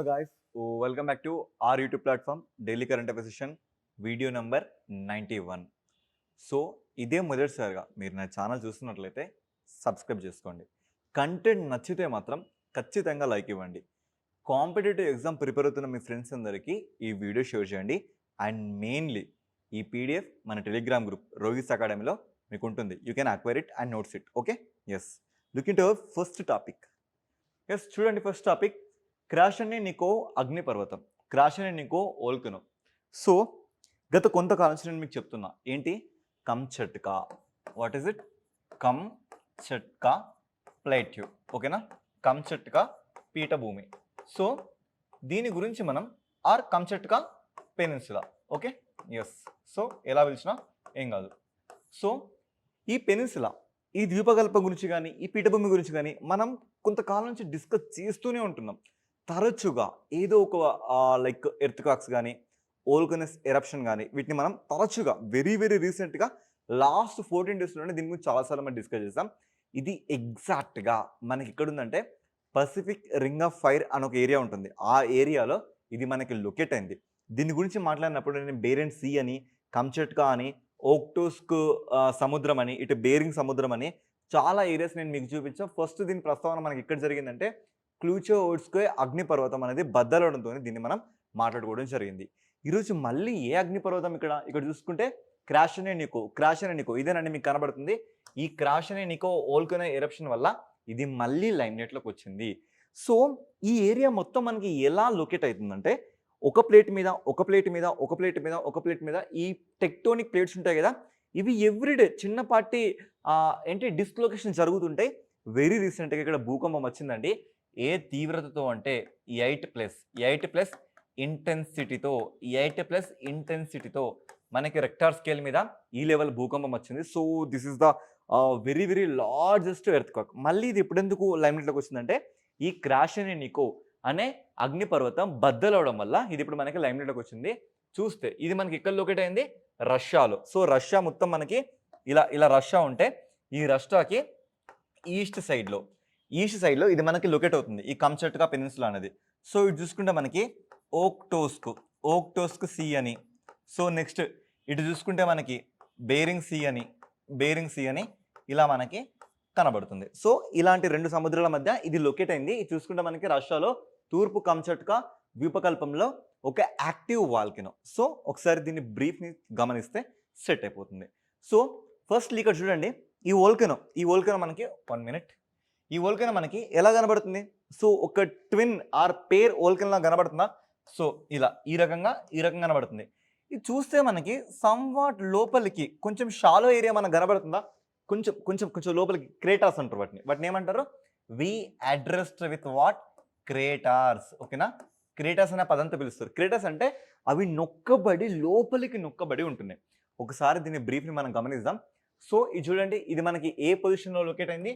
guys, welcome back to our YouTube platform Daily Current Affairs Session video number 91. So ఇదే మొదటిసారిగా మీరు నా channel చూస్తున్నట్లయితే సబ్స్క్రైబ్ చేసుకోండి. కంటెంట్ నచ్చితే మాత్రం ఖచ్చితంగా లైక్ ఇవ్వండి. కాంపిటేటివ్ ఎగ్జామ్ ప్రిపేర్ అవుతున్న మీ ఫ్రెండ్స్ అందరికీ ఈ వీడియో షేర్ చేయండి. అండ్ మెయిన్లీ ఈ పీడిఎఫ్ మన టెలిగ్రామ్ గ్రూప్ రోగిస్ అకాడమీలో మీకు ఉంటుంది. You can acquire it and notes it. Okay, yes. Looking to our first topic. Yes, చూడండి, ఫస్ట్ టాపిక్ క్రాషనినికో అగ్నిపర్వతం. క్రాషనినికో వోల్కనో. సో గత కొంతకాలం నుంచి నేను మీకు చెప్తున్నా ఏంటి, Kamchatka. What is it? Kamchatka plateau. ఓకేనా, కంచట్కా పీఠభూమి. సో దీని గురించి మనం or Kamchatka peninsula. Okay, yes. So ఎలా పిలిచినా ఏం కాదు. సో ఈ పెనిన్సులా, ఈ ద్వీపకల్పం గురించి కానీ ఈ పీఠభూమి గురించి కానీ మనం కొంతకాలం నుంచి డిస్కస్ చేస్తూనే ఉంటున్నాం. తరచుగా ఏదో ఒక లైక్ ఎర్త్క్వాక్స్ కానీ వోల్కనస్ ఎరప్షన్ కానీ వీటిని మనం తరచుగా వెరీ రీసెంట్గా లాస్ట్ 14 డేస్లోనే దీని గురించి చాలాసార్లు మనం డిస్కస్ చేసాం. ఇది ఎగ్జాక్ట్గా మనకి ఇక్కడ ఉందంటే పసిఫిక్ రింగ్ ఆఫ్ ఫైర్ అని ఒక ఏరియా ఉంటుంది. ఆ ఏరియాలో ఇది మనకి లొకేట్ అయింది. దీని గురించి మాట్లాడినప్పుడు నేను బేరెంట్ సీ అని, కంచట్కా అని, ఓక్టోస్క్ సముద్రం అని, ఇటు బేరింగ్ సముద్రం అని చాలా ఏరియాస్ నేను మీకు చూపించాను. ఫస్ట్ దీని ప్రస్తావన మనకి ఇక్కడ జరిగిందంటే క్లూచోవోడ్స్కే అగ్నిపర్వతం అనేది బద్దలవడంతో దీన్ని మనం మాట్లాడుకోవడం జరిగింది. ఈరోజు మళ్ళీ ఏ అగ్నిపర్వతం ఇక్కడ చూసుకుంటే క్రాషనినికో ఇదేనండి మీకు కనబడుతుంది. ఈ క్రాషనినికో వోల్కనో ఎరప్షన్ వల్ల ఇది మళ్ళీ లైమ్లైట్లోకి వచ్చింది. సో ఈ ఏరియా మొత్తం మనకి ఎలా లొకేట్ అవుతుందంటే ఒక ప్లేట్ మీద ఈ టెక్టోనిక్ ప్లేట్స్ ఉంటాయి కదా, ఇవి ఎవ్రీడే చిన్నపాటి డిస్లొకేషన్ జరుగుతుంటాయి. వెరీ రీసెంట్గా ఇక్కడ భూకంపం వచ్చిందండి. ఏ తీవ్రతతో అంటే 8+ ఇంటెన్సిటీతో మనకి రెక్టార్ స్కేల్ మీద ఈ లెవెల్ భూకంపం వచ్చింది. So this is the very largest earthquake. మళ్ళీ ఇది ఎప్పుడెందుకు లైమ్లైట్లోకి వచ్చిందంటే ఈ క్రాషనినికో అనే అగ్నిపర్వతం బద్దలవడం వల్ల ఇది ఇప్పుడు మనకి లైమ్లైట్లోకి వచ్చింది. చూస్తే ఇది మనకి ఎక్కడ లొకేట్ అయింది? రష్యాలో. సో రష్యా మొత్తం మనకి ఇలా రష్యా ఉంటే ఈ రష్యాకి ఈస్ట్ సైడ్లో ఇది మనకి లొకేట్ అవుతుంది, ఈ కంచట్కా పెనిన్సులా అనేది. సో ఇటు చూసుకుంటే మనకి ఓక్టోస్క్ సీ అని. సో నెక్స్ట్ ఇటు చూసుకుంటే మనకి బేరింగ్ సీ అని ఇలా మనకి కనబడుతుంది. సో ఇలాంటి రెండు సముద్రాల మధ్య ఇది లొకేట్ అయింది. ఇది చూసుకుంటే మనకి రష్యాలో తూర్పు కంచట్కా ద్వీపకల్పంలో ఒక యాక్టివ్ వాల్కెనో. సో ఒకసారి దీన్ని బ్రీఫ్ని గమనిస్తే సెట్ అయిపోతుంది. సో ఫస్ట్ ఇక్కడ చూడండి, ఈ వోల్కెనో మనకి 1 minute. ఈ వోల్కెనో మనకి ఎలా కనబడుతుంది? సో ఒక ట్విన్ ఆర్ పేర్ వోల్కెనోలా కనబడుతుందా? సో ఈ రకంగా కనబడుతుంది. ఇది చూస్తే మనకి సంవాట్ లోపలికి కొంచెం షాలో ఏరియా మనకు కనబడుతుందా? కొంచెం లోపలికి క్రేటార్స్ అంటారు వాటిని ఏమంటారు? వి అడ్రస్డ్ విత్ వాట్? క్రేటార్స్. ఓకేనా, క్రేటార్స్ అనే పదంతో పిలుస్తారు. క్రేటార్స్ అంటే అవి లోపలికి నొక్కబడి ఉంటున్నాయి. ఒకసారి దీని బ్రీఫ్ని మనం గమనిద్దాం. సో ఇది చూడండి, ఇది మనకి ఏ పొజిషన్లో లొకేట్ అయింది?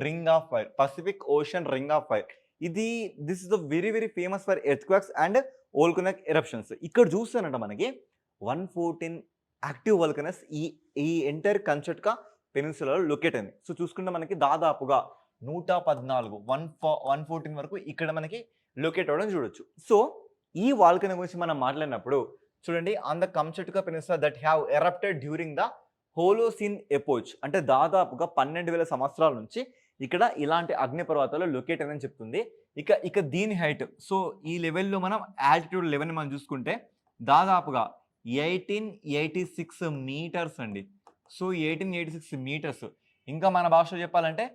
Ring of fire, Pacific ocean ring of fire. This is the very famous for earthquakes and volcanic eruptions. ఇక్కడ చూస్తానంట మనకి 114 యాక్టివ్ వోల్కనస్ ఈ ఎంటైర్ కంచట్కా పెనిన్సులాలో లొకేట్ అయింది. సో చూసుకుంటే మనకి దాదాపుగా 114 వరకు ఇక్కడ మనకి లొకేట్ అవ్వడం చూడొచ్చు. సో ఈ వాల్కనో గురించి మనం మాట్లాడినప్పుడు చూడండి, on the Kamchatka peninsula that have erupted during the Holocene epoch, అంటే దాదాపుగా 12,000 సంవత్సరాల నుంచి ఇక్కడ ఇలాంటి అగ్నిపర్వతాలు లొకేట్ అని చెప్తుంది. ఇక దీని హైట్, సో ఈ లెవెల్లో మనం ఆల్టిట్యూడ్ లెవెల్ని మనం చూసుకుంటే దాదాపుగా 1886 మీటర్స్ అండి. సో 1886 మీటర్స్, ఇంకా మన భాషలో చెప్పాలంటే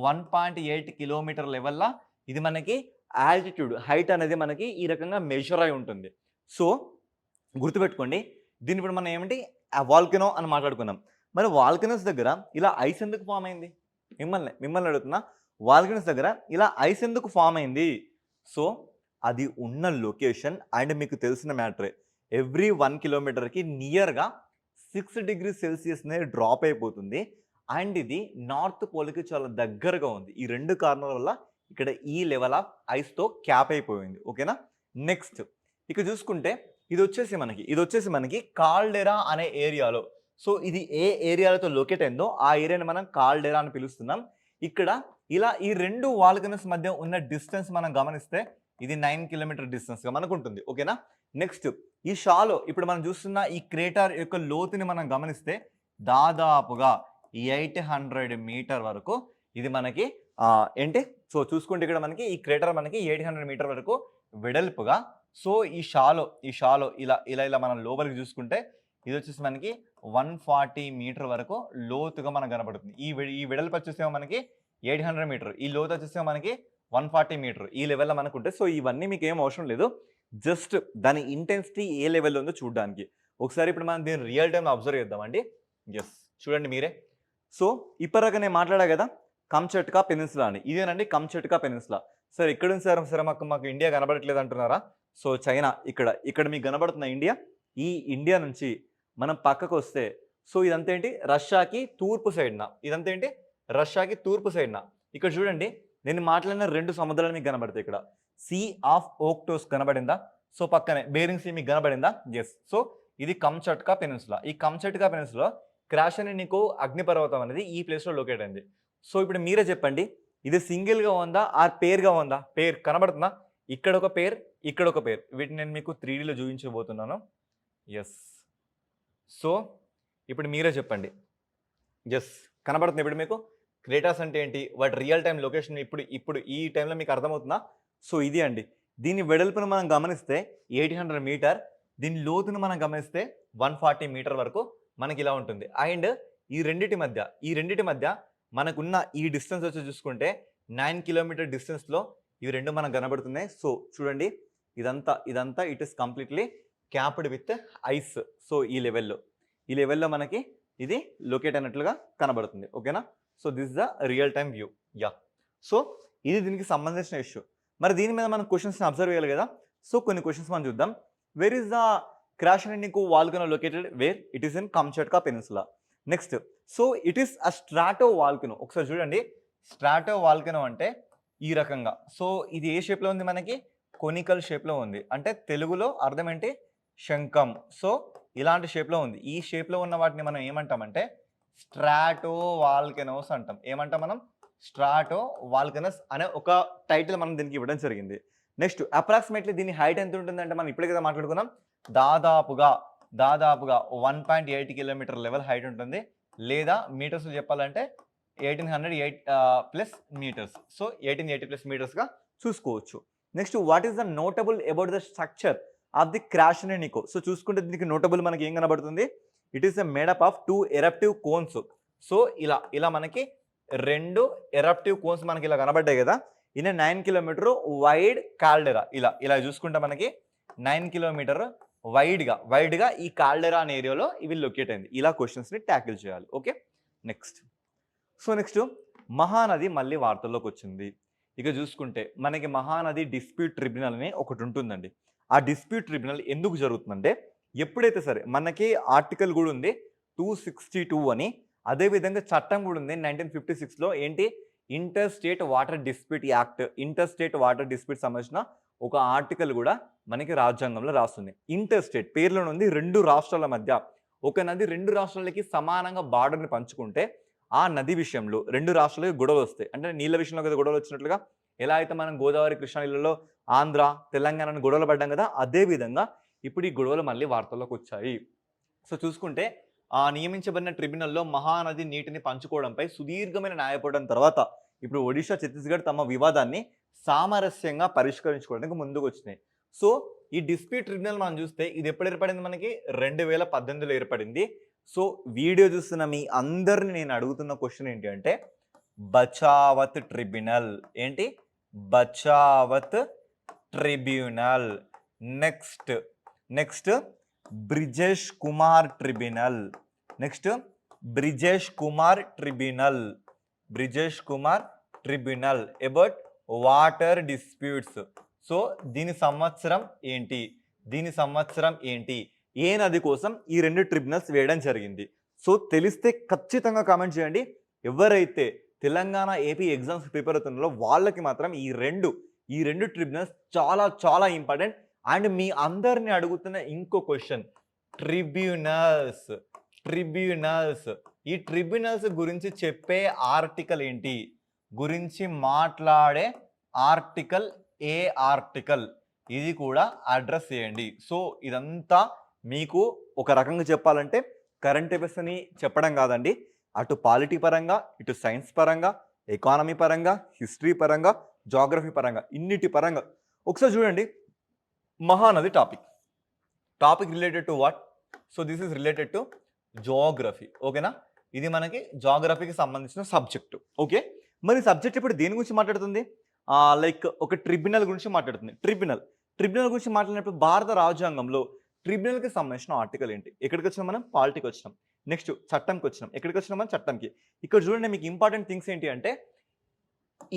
1.8 కిలోమీటర్ లెవెల్లా ఇది మనకి ఆల్టిట్యూడ్ హైట్ అనేది మనకి ఈ రకంగా మెజర్ అయి ఉంటుంది. సో గుర్తుపెట్టుకోండి, దీని ఇప్పుడు మనం ఏమిటి వాల్కెనో అని మాట్లాడుకున్నాం. మరి వాల్కెనోస్ దగ్గర ఇలా ఐస్ ఎందుకు ఫామ్ అయింది? మిమ్మల్ని అడుగుతున్నా, వాల్కెనోస్ దగ్గర ఇలా ఐస్ ఎందుకు ఫామ్ అయింది? సో అది ఉన్న లొకేషన్ అండ్ మీకు తెలిసిన మ్యాటరే, ఎవ్రీ 1 కిలోమీటర్కి నియర్గా 6 degrees సెల్సియస్ అనేది డ్రాప్ అయిపోతుంది. అండ్ ఇది నార్త్ పోల్కి చాలా దగ్గరగా ఉంది. ఈ రెండు కారణాల వల్ల ఇక్కడ ఈ లెవెల్ ఆఫ్ ఐస్తో క్యాప్ అయిపోయింది. ఓకేనా, నెక్స్ట్ ఇక చూసుకుంటే ఇది వచ్చేసి మనకి కాల్డెరా అనే ఏరియాలో. సో ఇది ఏ ఏరియాలతో లొకేట్ అయిందో ఆ ఏరియాని మనం కాల్డెరా అని పిలుస్తున్నాం. ఇక్కడ ఇలా ఈ రెండు వాల్కనస్ మధ్య ఉన్న డిస్టెన్స్ మనం గమనిస్తే ఇది 9 కిలోమీటర్ డిస్టెన్స్గా మనకు ఉంటుంది. ఓకేనా. నెక్స్ట్ ఈ షాలో ఇప్పుడు మనం చూస్తున్న ఈ క్రేటర్ యొక్క లోతుని మనం గమనిస్తే దాదాపుగా 800 మీటర్ వరకు ఇది మనకి ఏంటి సో చూసుకుంటే ఇక్కడ మనకి ఈ క్రేటర్ మనకి 800 మీటర్ వరకు వెడల్పుగా, సో ఈ షాలో ఇలా ఇలా ఇలా మనం లోపలికి చూసుకుంటే ఇది వచ్చేసి మనకి 140 మీటర్ వరకు లోతుగా మనకు కనబడుతుంది. ఈ వెడల్పు వచ్చేసేమో మనకి 800 మీటర్, ఈ లోతు వచ్చేసేమో మనకి 140 మీటర్, ఈ లెవెల్లో మనకు ఉంటాయి. సో ఇవన్నీ మీకు ఏం అవసరం లేదు, జస్ట్ దాని ఇంటెన్సిటీ ఏ లెవెల్లో ఉందో చూడడానికి. ఒకసారి ఇప్పుడు మనం దీన్ని రియల్ టైంలో అబ్జర్వ్ చేద్దామండి. ఎస్ చూడండి మీరే. సో ఇప్పటిదాకా నేను మాట్లాడా కదా కంచట్కా పెనిన్సులా అని, ఇదేనండి కంచట్కా పెనిన్సులా. సార్ ఎక్కడుంది సార్? సరే మాకు ఇండియా కనబడట్లేదు అంటున్నారా? సో చైనా ఇక్కడ మీకు కనబడుతున్న ఇండియా, ఈ ఇండియా నుంచి మనం పక్కకు వస్తే సో ఇదంతా ఏంటి రష్యాకి తూర్పు సైడ్న, ఇదంతా ఏంటి రష్యాకి తూర్పు సైడ్న. ఇక్కడ చూడండి నేను మాట్లాడిన 2 సముద్రాలు మీకు కనబడతాయి. ఇక్కడ సీ ఆఫ్ ఓక్టోస్ కనబడిందా? సో పక్కనే బేరింగ్ సీ మీకు కనబడిందా? ఎస్. సో ఇది కంచట్కా పెనిన్సులా. ఈ కంచట్కా పెనిన్సులా క్రాష్ అని నీకు అగ్నిపర్వతం అనేది ఈ ప్లేస్లో లొకేట్ అయింది. సో ఇప్పుడు మీరే చెప్పండి, ఇది సింగిల్గా ఉందా ఆర్ పేర్గా ఉందా? పేర్ కనబడుతుందా? ఇక్కడ ఒక పేర్, ఇక్కడ ఒక పేర్. వీటిని నేను మీకు 3Dలో చూపించబోతున్నాను. ఎస్. సో ఇప్పుడు మీరే చెప్పండి. ఎస్ కనబడుతుంది ఇప్పుడు మీకు క్రేటర్స్ అంటే ఏంటి, వాటి రియల్ టైం లొకేషన్ ఇప్పుడు ఈ టైంలో మీకు అర్థమవుతుందా? సో ఇది అండి. దీని వెడల్పును మనం గమనిస్తే 800 మీటర్, దీని లోతును మనం గమనిస్తే 140 మీటర్ వరకు మనకి ఇలా ఉంటుంది. అండ్ ఈ రెండిటి మధ్య మనకున్న ఈ డిస్టెన్స్ వచ్చి చూసుకుంటే 9 కిలోమీటర్ డిస్టెన్స్లో ఇవి రెండు మనకు కనబడుతున్నాయి. సో చూడండి ఇదంతా it is completely capped with ice. So ఈ లెవెల్లో మనకి ఇది లొకేట్ అయినట్లుగా కనబడుతుంది. ఓకేనా. So this is the real time view. Yeah. So ఇది దీనికి సంబంధించిన ఇష్యూ. మరి దీని మీద మనం క్వశ్చన్స్ని అబ్జర్వ్ చేయాలి కదా. సో కొన్ని క్వశ్చన్స్ మనం చూద్దాం. Where is the Krasheninnikov volcano located? Where it is in Kamchatka peninsula. Next so it is a strato volcano. ఒకసారి చూడండి, స్ట్రాటో వాల్కనో అంటే ఈ రకంగా. సో ఇది ఏ షేప్లో ఉంది? మనకి కొనికల్ షేప్లో ఉంది. అంటే తెలుగులో అర్థం ఏంటి? శంఖం. సో ఇలాంటి షేప్లో ఉంది. ఈ షేప్లో ఉన్న వాటిని మనం ఏమంటామంటే స్ట్రాటో వాల్కనోస్ అంటాం. ఏమంటాం మనం? స్ట్రాటో వాల్కనస్ అనే ఒక టైటిల్ మనం దీనికి ఇవ్వడం జరిగింది. నెక్స్ట్ అప్రాక్సిమేట్లీ దీని హైట్ ఎంత ఉంటుందంటే మనం ఇప్పుడే కదా మాట్లాడుకున్నాం, దాదాపుగా 1.8 కిలోమీటర్ లెవెల్ హైట్ ఉంటుంది. లేదా మీటర్స్ చెప్పాలంటే 1808 ప్లస్ మీటర్స్. సో 1880 ప్లస్ మీటర్స్గా చూసుకోవచ్చు. Next what is the notable about the structure of the Krasheninnikov? So చూసుకుంటే దీనికి నోటబుల్ మనకి ఏం కనబడుతుంది? It is made up of 2 eruptive cones. So ఇలా మనకి 2 ఎరప్టివ్ కోన్స్ మనకి ఇలా కనబడ్డాయి కదా. In 9 kilometre wide caldera. ఇలా చూసుకుంటే మనకి 9 కిలోమీటర్ వైడ్గా ఈ కాల్డెరా అనే ఏరియాలో ఇవి లొకేట్ అయింది. ఇలా క్వశ్చన్స్ని ట్యాకిల్ చేయాలి. ఓకే. నెక్స్ట్ మహానది మళ్ళీ వార్తల్లోకి వచ్చింది. ఇక చూసుకుంటే మనకి మహానది డిస్ప్యూట్ ట్రిబ్యునల్ అని ఒకటి ఉంటుందండి. ఆ డిస్ప్యూట్ ట్రిబ్యునల్ ఎందుకు జరుగుతుందంటే ఎప్పుడైతే సరే మనకి ఆర్టికల్ కూడా ఉంది 262 అని, అదేవిధంగా చట్టం కూడా ఉంది 1956లో. ఏంటి? Inter state water dispute act. Inter state water dispute సంబంధించిన ఒక ఆర్టికల్ కూడా మనకి రాజ్యాంగంలో రాస్తుంది. ఇంటర్ స్టేట్ పేర్లోనే ఉంది. 2 రాష్ట్రాల మధ్య ఒక నది 2 రాష్ట్రాలకి సమానంగా బార్డర్ని పంచుకుంటే ఆ నది విషయంలో 2 రాష్ట్రాలకి గొడవలు వస్తాయి. అంటే నీళ్ళ విషయంలో కదా గొడవలు వచ్చినట్లుగా, ఎలా అయితే మనం గోదావరి కృష్ణా నీళ్ళలో ఆంధ్ర తెలంగాణ గొడవలు పడ్డాం కదా, అదే విధంగా ఇప్పుడు ఈ గొడవలు మళ్ళీ వార్తల్లోకి వచ్చాయి. సో చూసుకుంటే ఆ నియమించబడిన ట్రిబ్యునల్లో మహానది నీటిని పంచుకోవడంపై సుదీర్ఘమైన న్యాయపోవడం తర్వాత ఇప్పుడు ఒడిషా, ఛత్తీస్గఢ్ తమ వివాదాన్ని సామరస్యంగా పరిష్కరించుకోవడానికి ముందుకు వచ్చినాయి. సో ఈ డిస్ప్యూట్ ట్రిబ్యునల్ మనం చూస్తే ఇది ఎప్పుడు ఏర్పడింది? మనకి 2018లో ఏర్పడింది. సో వీడియో చూస్తున్న మీ అందరిని నేను అడుగుతున్న క్వశ్చన్ ఏంటి అంటే బచావత్ ట్రిబ్యునల్. ఏంటి? Bachawat tribunal. Next Brijesh Kumar tribunal. Brijesh Kumar tribunal about water disputes. So దీని సంవత్సరం ఏంటి? ఏ నది కోసం ఈ 2 ట్రిబ్యునల్స్ వేయడం జరిగింది? సో తెలిస్తే ఖచ్చితంగా కామెంట్ చేయండి. ఎవరైతే తెలంగాణ ఏపీ ఎగ్జామ్స్ ప్రిపేర్ అవుతున్నారో వాళ్ళకి మాత్రం ఈ రెండు ట్రిబ్యునల్స్ చాలా చాలా ఇంపార్టెంట్. అండ్ మీ అందరిని అడుగుతున్న ఇంకో క్వశ్చన్, ట్రిబ్యునల్స్ ఈ ట్రిబ్యునల్స్ గురించి చెప్పే ఆర్టికల్ ఏంటి? గురించి మాట్లాడే ఆర్టికల్ ఏ ఆర్టికల్ ఇది కూడా అడ్రస్ చేయండి. సో ఇదంతా మీకు ఒక రకంగా చెప్పాలంటే కరెంట్ అఫైర్స్ అని చెప్పడం కాదండి, అటు పాలిటీ పరంగా, ఇటు సైన్స్ పరంగా, ఎకానమీ పరంగా, హిస్టరీ పరంగా, జాగ్రఫీ పరంగా, ఇన్నిటి పరంగా. ఒకసారి చూడండి, Mahanadi topic related to what? So this is related to geography. ఓకేనా? ఇది మనకి జాగ్రఫీకి సంబంధించిన సబ్జెక్టు. ఓకే, మరి సబ్జెక్ట్ ఇప్పుడు దేని గురించి మాట్లాడుతుంది? లైక్ ఒక ట్రిబ్యునల్ గురించి మాట్లాడుతుంది. ట్రిబ్యునల్ గురించి మాట్లాడినప్పుడు భారత రాజ్యాంగంలో ట్రిబ్యునల్కి సంబంధించిన ఆర్టికల్ ఏంటి? ఎక్కడికి వచ్చినాం మనం? పాలిటీకి వచ్చినాం. నెక్స్ట్ చట్టంకి వచ్చినాం. ఎక్కడికి వచ్చినాం మనం? చట్టంకి. ఇక్కడ చూడండి, మీకు ఇంపార్టెంట్ థింగ్స్ ఏంటి అంటే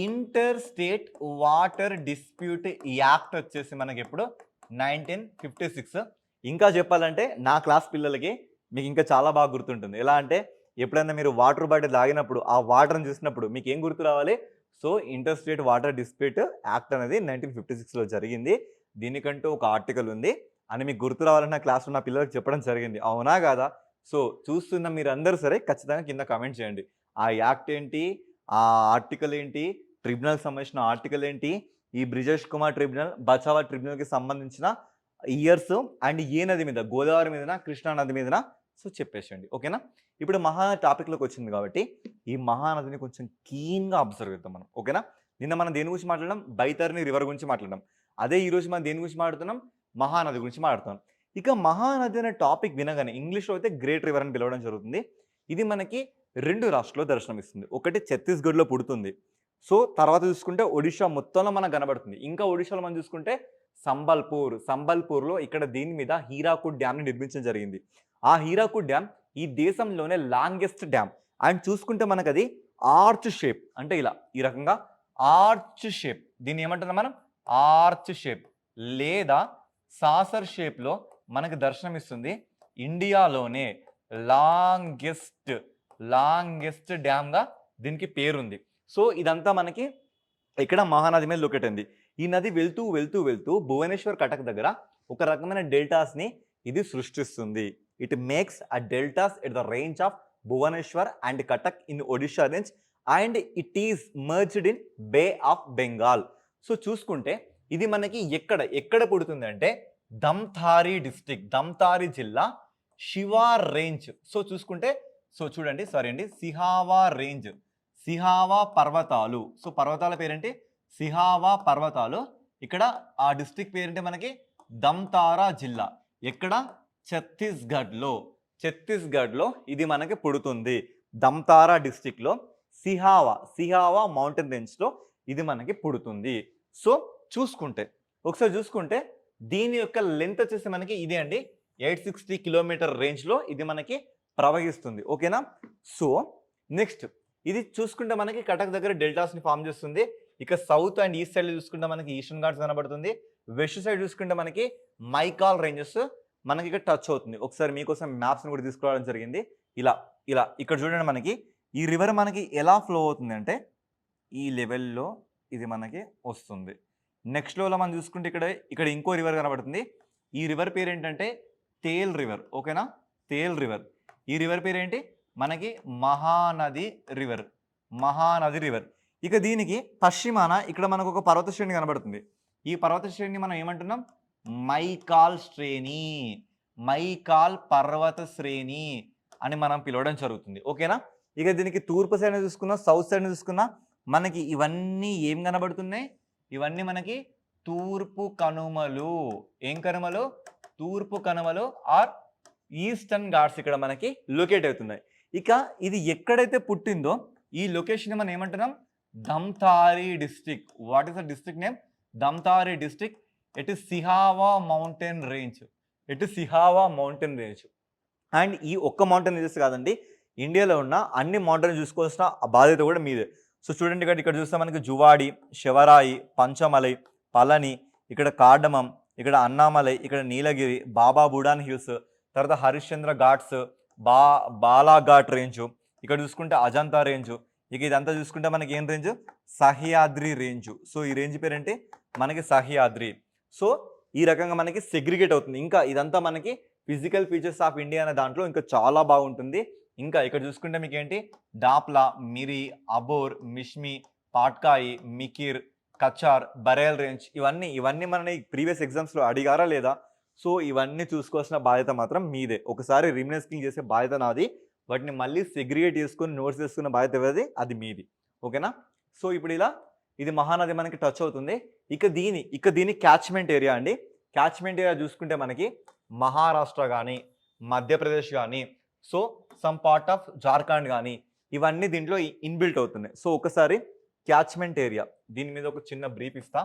inter state water dispute act వచ్చేసి మనకి ఎప్పుడు 1956. ఇంకా చెప్పాలంటే నా క్లాస్ పిల్లలకి మీకు ఇంకా చాలా బాగా గుర్తుంటుంది. ఎలా అంటే ఎప్పుడైనా మీరు వాటర్ బాటిల్ తాగినప్పుడు ఆ వాటర్ని చూసినప్పుడు మీకు ఏం గుర్తు రావాలి? So inter state water dispute act అనేది 1956లో జరిగింది. దీనికంటూ ఒక ఆర్టికల్ ఉంది అని మీకు గుర్తు రావాలని నా క్లాస్లో నా పిల్లలకు చెప్పడం జరిగింది. అవునా కాదా? సో చూస్తున్న మీరు అందరూ సరే ఖచ్చితంగా కింద కామెంట్ చేయండి. ఆ యాక్ట్ ఏంటి, ఆ ఆర్టికల్ ఏంటి, ట్రిబ్యునల్కి సంబంధించిన ఆర్టికల్ ఏంటి, ఈ బ్రిజేష్ కుమార్ ట్రిబ్యునల్, బచావా ట్రిబ్యునల్కి సంబంధించిన ఇయర్స్ అండ్ ఏ నది మీద, గోదావరి మీదనా, కృష్ణా నది మీదనా? సో చెప్పేసండి. ఓకేనా? ఇప్పుడు మహానది టాపిక్లోకి వచ్చింది కాబట్టి ఈ మహానదిని కొంచెం క్లీన్గా అబ్జర్వ్ చేద్దాం మనం. ఓకేనా? నిన్న మనం దేని గురించి మాట్లాడడం? బైతర్ని రివర్ గురించి మాట్లాడడం. అదే ఈరోజు మనం దేని గురించి మాట్లాడుతున్నాం? మహానది గురించి మాట్లాడుతున్నాం. ఇక మహానది అనే టాపిక్ వినగానే ఇంగ్లీష్లో అయితే గ్రేట్ రివర్ అని పిలవడం జరుగుతుంది. ఇది మనకి 2 రాష్ట్రాల్లో దర్శనమిస్తుంది. ఒకటి ఛత్తీస్గఢ్లో పుడుతుంది. సో తర్వాత చూసుకుంటే ఒడిషా మొత్తంలో మనకు కనబడుతుంది. ఇంకా ఒడిషాలో మనం చూసుకుంటే సంబల్పూర్లో ఇక్కడ దీని మీద హీరాకుడ్ డ్యామ్ని నిర్మించడం జరిగింది. ఆ హీరాకుడ్ డ్యామ్ ఈ దేశంలోనే లాంగెస్ట్ డ్యామ్. అండ్ చూసుకుంటే మనకు అది ఆర్చ్ షేప్, అంటే ఇలా ఈ రకంగా ఆర్చ్ షేప్. దీన్ని ఏమంటున్నాం మనం? ఆర్చ్ షేప్ లేదా సాసర్ షేప్లో మనకు దర్శనమిస్తుంది. ఇండియాలోనే లాంగెస్ట్ డ్యామ్గా దీనికి పేరుంది. సో ఇదంతా మనకి ఇక్కడ మహానది మీద లొకేట్ అయింది. ఈ నది వెళ్తూ వెళ్తూ వెళ్తూ భువనేశ్వర్ కటక్ దగ్గర ఒక రకమైన డెల్టాస్ని ఇది సృష్టిస్తుంది. It makes a deltas at the range of Bhubaneswar and Cuttack in Odisha range and it is merged in bay of Bengal. So చూసుకుంటే ఇది మనకి ఎక్కడ పుడుతుంది అంటే దంతారి జిల్లా శివార్ రేంజ్. సో చూసుకుంటే చూడండి, సిహావా రేంజ్, సిహావా పర్వతాలు. సో పర్వతాల పేరేంటి? సిహావా పర్వతాలు. ఇక్కడ ఆ డిస్ట్రిక్ట్ పేరేంటి మనకి? దంతారా జిల్లా. ఎక్కడ? ఛత్తీస్గఢ్లో ఇది మనకి పుడుతుంది. దంతారా డిస్ట్రిక్ట్లో సిహావా మౌంటైన్ రేంజ్లో ఇది మనకి పుడుతుంది. సో ఒకసారి చూసుకుంటే దీని యొక్క లెంత్ వచ్చేసి మనకి ఇదే అండి, 860 కిలోమీటర్ రేంజ్లో ఇది మనకి ప్రవహిస్తుంది. ఓకేనా? సో నెక్స్ట్ ఇది చూసుకుంటే మనకి కటక్ దగ్గర డెల్టాస్ని ఫామ్ చేస్తుంది. ఇక సౌత్ అండ్ ఈస్ట్ సైడ్ చూసుకుంటే మనకి ఈస్టర్న్ ఘాట్స్ కనబడుతుంది. వెస్ట్ సైడ్ చూసుకుంటే మనకి మైకాల్ రేంజెస్ మనకి ఇక్కడ టచ్ అవుతుంది. ఒకసారి మీకోసం మ్యాప్స్ని కూడా తీసుకురావడం జరిగింది. ఇలా ఇక్కడ చూడండి, మనకి ఈ రివర్ మనకి ఎలా ఫ్లో అవుతుంది అంటే ఈ లెవెల్లో ఇది మనకి వస్తుంది. నెక్స్ట్ లెవెల్లో మనం చూసుకుంటే ఇక్కడ ఇంకో రివర్ కనబడుతుంది. ఈ రివర్ పేరు ఏంటంటే తేల్ రివర్. ఓకేనా? తేల్ రివర్. ఈ రివర్ పేరు ఏంటి మనకి? మహానది రివర్. ఇక దీనికి పశ్చిమాన ఇక్కడ మనకు ఒక పర్వత శ్రేణి కనబడుతుంది. ఈ పర్వత శ్రేణిని మనం ఏమంటున్నాం? మైకాల్ పర్వత శ్రేణి అని మనం పిలవడం జరుగుతుంది. ఓకేనా? ఇక దీనికి తూర్పు సైడ్ చూసుకున్నా, సౌత్ సైడ్ చూసుకున్నా మనకి ఇవన్నీ ఏం కనబడుతున్నాయి? ఇవన్నీ మనకి తూర్పు కనుమలు. ఏం కనుమలు? తూర్పు కనుమలు ఆర్ ఈస్టర్న్ ఘాట్స్ ఇక్కడ మనకి లొకేట్ అవుతున్నాయి. ఇక ఇది ఎక్కడైతే పుట్టిందో ఈ లొకేషన్ మనం ఏమంటున్నాం? Dhamtari district. What is the district name? Dhamtari district. It is Sihawa mountain range. And ఈ ఒక్క మౌంటైన్ రేంజెస్ కాదండి, ఇండియాలో ఉన్న అన్ని మౌంటైన్ చూసుకోవాల్సిన బాధ్యత కూడా మీదే. సో చూడండి, ఇక్కడ చూస్తే మనకి జువాడి, శివరాయి, పంచమలై, పళని, ఇక్కడ కార్డమం, ఇక్కడ అన్నామలై, ఇక్కడ నీలగిరి, బాబా బుడాన్ హిల్స్, తర్వాత హరిశ్చంద్ర ఘాట్స్, బాలాఘాట్ రేంజ్, ఇక్కడ చూసుకుంటే అజంతా రేంజ్. ఇక ఇదంతా చూసుకుంటే మనకి ఏం రేంజ్? సహ్యాద్రి రేంజ్. సో ఈ రేంజ్ పేరేంటి మనకి? సహ్యాద్రి. సో ఈ రకంగా మనకి సెగ్రిగేట్ అవుతుంది. ఇంకా ఇదంతా మనకి ఫిజికల్ ఫీచర్స్ ఆఫ్ ఇండియా అనే దాంట్లో ఇంకా చాలా బాగుంటుంది. ఇంకా ఇక్కడ చూసుకుంటే మీకు ఏంటి? డాప్లా, మిరి, అబోర్, మిష్మి, పాట్కాయి, మికిర్, కచార్, బరేల్ రేంజ్ ఇవన్నీ మనని ప్రీవియస్ ఎగ్జామ్స్లో అడిగారా లేదా? సో ఇవన్నీ చూసుకోవాల్సిన బాధ్యత మాత్రం మీదే. ఒకసారి రీమినెస్కింగ్ చేసే బాధ్యత నాది. వాటిని మళ్ళీ సెగ్రిగేట్ చేసుకొని నోట్స్ చేసుకున్న బాధ్యత ఎవరిది? అది మీది. ఓకేనా? సో ఇప్పుడు ఇలా ఇది మహానది మనకి టచ్ అవుతుంది. ఇక దీని క్యాచ్మెంట్ ఏరియా అండి. క్యాచ్మెంట్ ఏరియా చూసుకుంటే మనకి మహారాష్ట్ర కానీ, మధ్యప్రదేశ్ కానీ, so some part of Jharkhand కానీ ఇవన్నీ దీంట్లో ఇన్బిల్ట్ అవుతున్నాయి. సో ఒకసారి క్యాచ్మెంట్ ఏరియా దీని మీద ఒక చిన్న బ్రీఫ్ ఇస్తా.